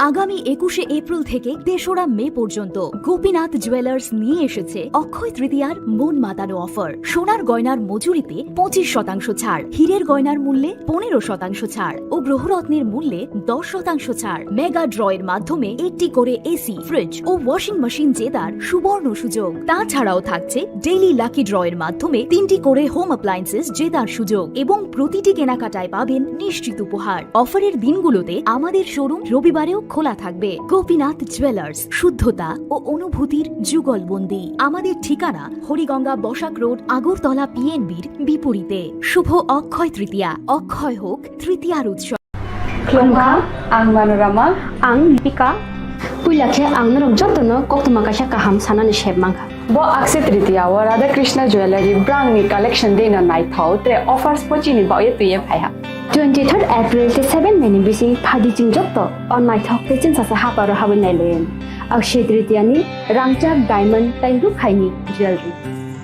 আগামী 21শে April থেকে ৩রা মে পর্যন্ত Gopinath jewellers নিয়ে এসেছে অক্ষয় তৃতীয়ার মন মাতানো offer. সোনার গয়নার মজুরিতে 25% ছাড়, হীরের গয়নার মূল্যে 15% ছাড় ও গ্রহরত্নের মূল্যে 10% ছাড়। মেগা ড্রয়ের মাধ্যমে একটি করে এসি, ফ্রিজ ও ওয়াশিং মেশিন জেতার সুবর্ণ সুযোগ। তাছাড়াও থাকছে ডেইলি লাকি ড্রয়ের মাধ্যমে 3টি করে হোম অ্যাপ্লায়েন্সেস জেতার সুযোগ এবং প্রতিটি কেনাকাটায় পাবেন নিশ্চিত উপহার। অফারের দিনগুলোতে আমাদের শোরুম রবিবারেও খোলা থাকবে। গোপীনাথ জুয়েলার্স, শুদ্ধতা ও অনুভূতির যুগলবন্দি। আমাদের ঠিকানা হরিগঙ্গা বসাক রোড, আগরতলা পিএনবির বিপরীতে। শুভ অক্ষয় তৃতীয়া, অক্ষয় হোক তৃতীয়ার উৎসব। Khulumkha, ang Manorama, ang Lipika, Pulakhe ang narong jotono koktuma kasha kaham sanani shebmangha. Bo Akshay Tritiya wa Radha Krishna Jewelry brand ni collection dena nai thau te offers pochini ba ye tuye phaiha. 23rd April te 7 meni bisi phadi jing jotto on my talk te chin sa ha paro hawen nai len. Akshay Tritiya ni rangchak diamond tai ru khaini jewelry.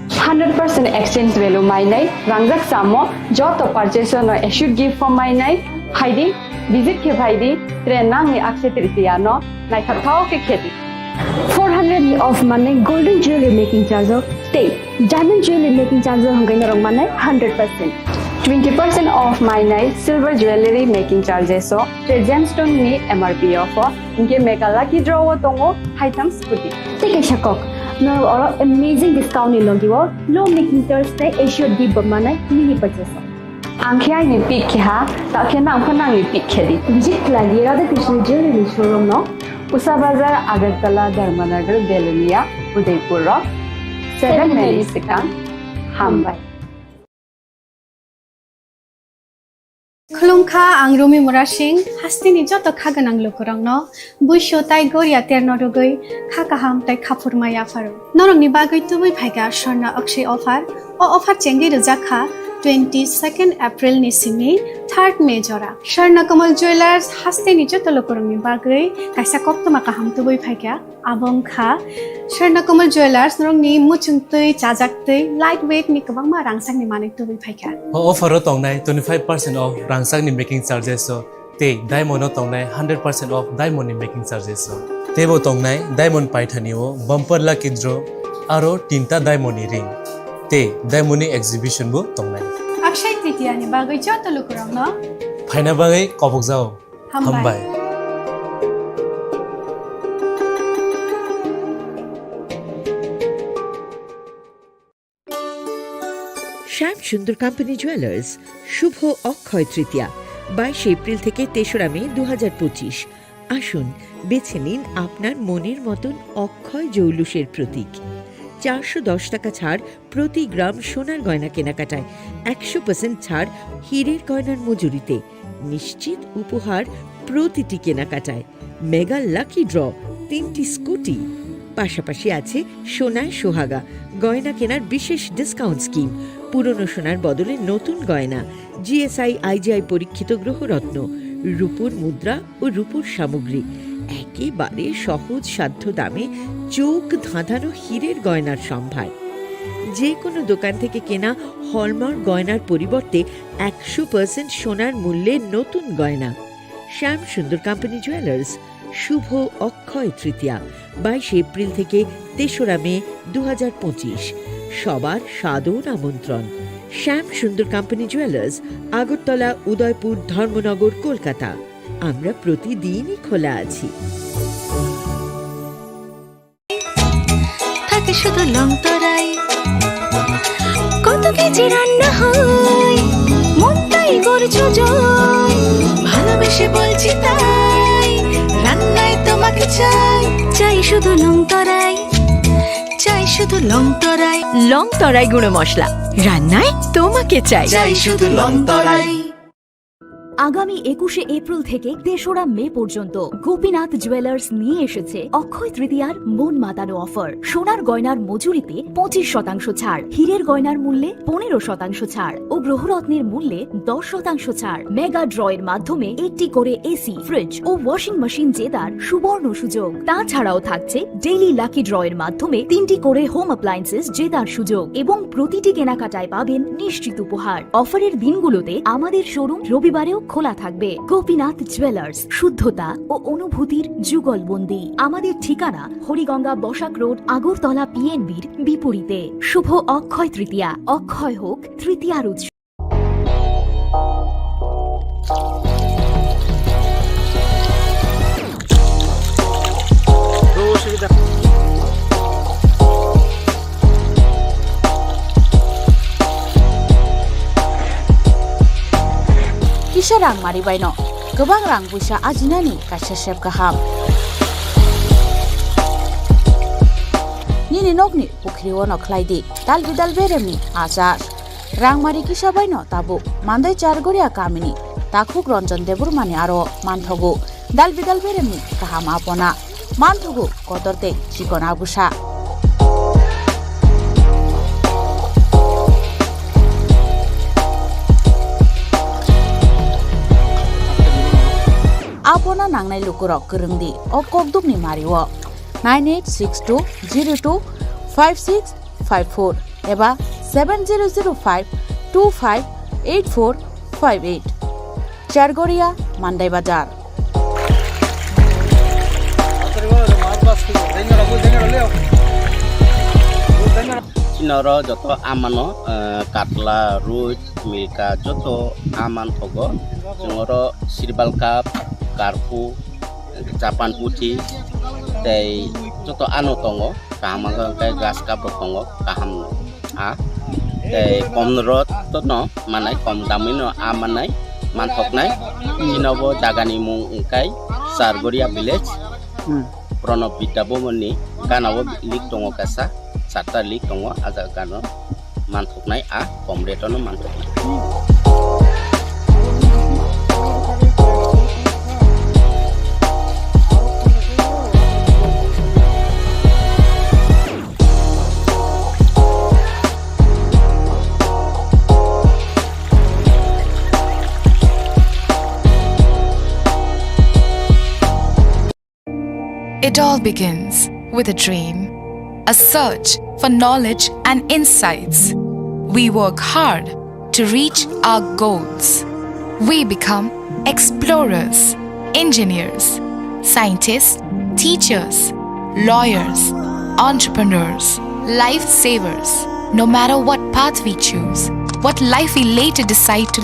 100% exchange value mai nai rangjak samo joto purchase no should give for mai nai haidi visit ke bhaidi tre nang ni Akshay Tritiya no nai thau ke kheti. 400 of money golden jewelry making charge of stay. Diamond jewelry making charge of hangai narong manai 100%. 20% off my night silver jewelry making charges so the gemstone ni MRP offer inke mega lucky draw tongo item scooty take a shakok no or amazing discount ni logiwo low making charge te issue di bamana mini purchase angkhya ni pick ha ta khena khana ni pick khedi visit lagi Radha Krishna jewelry showroom no Usa Bazar Agartala Dharmanagar Belunia Udaipur 7 Mexican Hambai. Khulumkha ang Rumi Murashing hastini joto khaganang lukurang no buisho tai goria terno rogoi khakaham tai khapurmaya faru norong ni bagoi tubui phaiga sorna akshay offer o offer chengi rujakha 22nd April ni simi 3rd May jora Sharna Kamal Jewelers hastini joto lukurang ni bagoi kaisa koktoma kaham tubui phaiga abong kha Sharna Kamal Jewelers norong ni muchungtui chajaktui lightweight ni kabangma rangsang ni manik tubui phaiga offer tongnai 25% off rangsang ni making charges so te diamond tongnai 100% off diamond ni making charges so tebo tongnai diamond paithani o bumper lucky draw aro tinta diamond ni ring te diamond ni exhibition bo tongnai Akshay Tritiya ni bagoi joto lukurang no phaina bagai kobok jao hambai শ্যাম সুন্দর company jewellers শুভ Akshaya Tritiya 22 April থেকে 3রা মে 2025। আসুন বেছে নিন আপনার মনের মতন অক্ষয় জৌলুসের প্রতীক। 410 টাকা ছাড় প্রতি গ্রাম সোনার গয়না কেনাকাটায়, 100% ছাড় হীরের গয়নার মজুরিতে, নিশ্চিত উপহার প্রতিটি কেনাকাটায়, মেগা লাকি ড্র 3টি স্কুটি। পাশাপাশি আছে সোনায় সোহাগা গয়না কেনার বিশেষ ডিসকাউন্ট স্কিম, পুরনো সোনার বদলে নতুন গয়না, জিএসআই আইজিআই পরীক্ষিত গ্রহরত্ন, রূপোর মুদ্রা ও রূপোর সামগ্রী, একেবারে সহজ সাধ্য দামে চোখ ধাঁধানো হীরের গয়নার সম্ভার। যে কোনো দোকান থেকে কেনা হলমার্ক গয়নার পরিবর্তে 100% সোনার মূল্যে নতুন গয়না। শ্যাম সুন্দর কোম্পানি জুয়েলার্স, শুভ অক্ষয় তৃতীয়া 22 এপ্রিল থেকে 3রা মে 2025। সবার সাদর আমন্ত্রণ। শ্যাম সুন্দর কোম্পানি জুয়েলার্স, আগরতলা, উদয়পুর, ধর্মনগর, কলকাতা। আমরা প্রতিদিনই খোলা আছি। থাকে শুধু লং তরাই, কত কেজি রান্না হয়, মনটাই করছো জয়, ভালোবেসে বলছি তাই, রান্নায় তোমাকে চাই, চাই শুধু লং তরাই, চাই শুধু লং তরাই। লং তরাই গুঁড়ো মশলা, রান্নায় তোমাকে চাই, চাই শুধু লং তরাই। আগামী 21শে এপ্রিল থেকে 3রা মে পর্যন্ত গোপীনাথ জুয়েলার্স নিয়ে এসেছে অক্ষয় তৃতীয়ার মন মাতানো অফার। সোনার গয়নার মজুরিতে 25% ছাড়, হীরের গয়নার মূল্যে 15% ছাড় ও গ্রহরত্নের মূল্যে 10% ছাড়। মেগা ড্রয়ের মাধ্যমে একটি করে এসি, ফ্রিজ ও ওয়াশিং মেশিন জেতার সুবর্ণ সুযোগ। তাছাড়াও থাকছে ডেইলি লাকি ড্রয়ের মাধ্যমে 3টি করে হোম অ্যাপ্লায়েন্সেস জেতার সুযোগ এবং প্রতিটি কেনাকাটায় পাবেন নিশ্চিত উপহার। অফারের দিনগুলোতে আমাদের শোরুম রবিবারেও খোলা থাকবে। গোপীনাথ জুয়েলার্স, শুদ্ধতা ও অনুভূতির যুগলবন্দি। আমাদের ঠিকানা হরিগঙ্গা বসাক রোড, আগরতলা পিএনবির বিপরীতে। শুভ অক্ষয় তৃতীয়া, অক্ষয় হোক তৃতীয়ার উৎসব। Kisah rang mari baino, gobang rang busa ajinani kasih sep kaham. Nini nogni pukri wono klaidi, dal beremni azar. Rang mari kisah baino tabu, mandai chargoria kamini, takhuk ronjon debur mani aro manthogu, dal beremni kaham apona, manthogu kotorte chikon abusa. Apona nangnai lukurok kerengdi o kokdupni mariwo 9862025654 eba 7005258458 Chargoria Mandai Bazar. Chinoro joto amano katla ruj milka joto aman thogo jongoro sirbal cup karpu capan putih tei joto anu tongo kaham kai gas cup tongo kaham a tei kom rot to no manai kom damino amanai manthoknai chinobo jagani mung kai Sargoria village Pronov Vitabomoni kanabo lik tongo kasa Sata lik tongo aja kano manthoknai a kom retono manthoknai. It all begins with a dream, a search for knowledge and insights. We work hard to reach our goals. We become explorers, engineers, scientists, teachers, lawyers, entrepreneurs, lifesavers. No matter what path we choose, what life we later decide to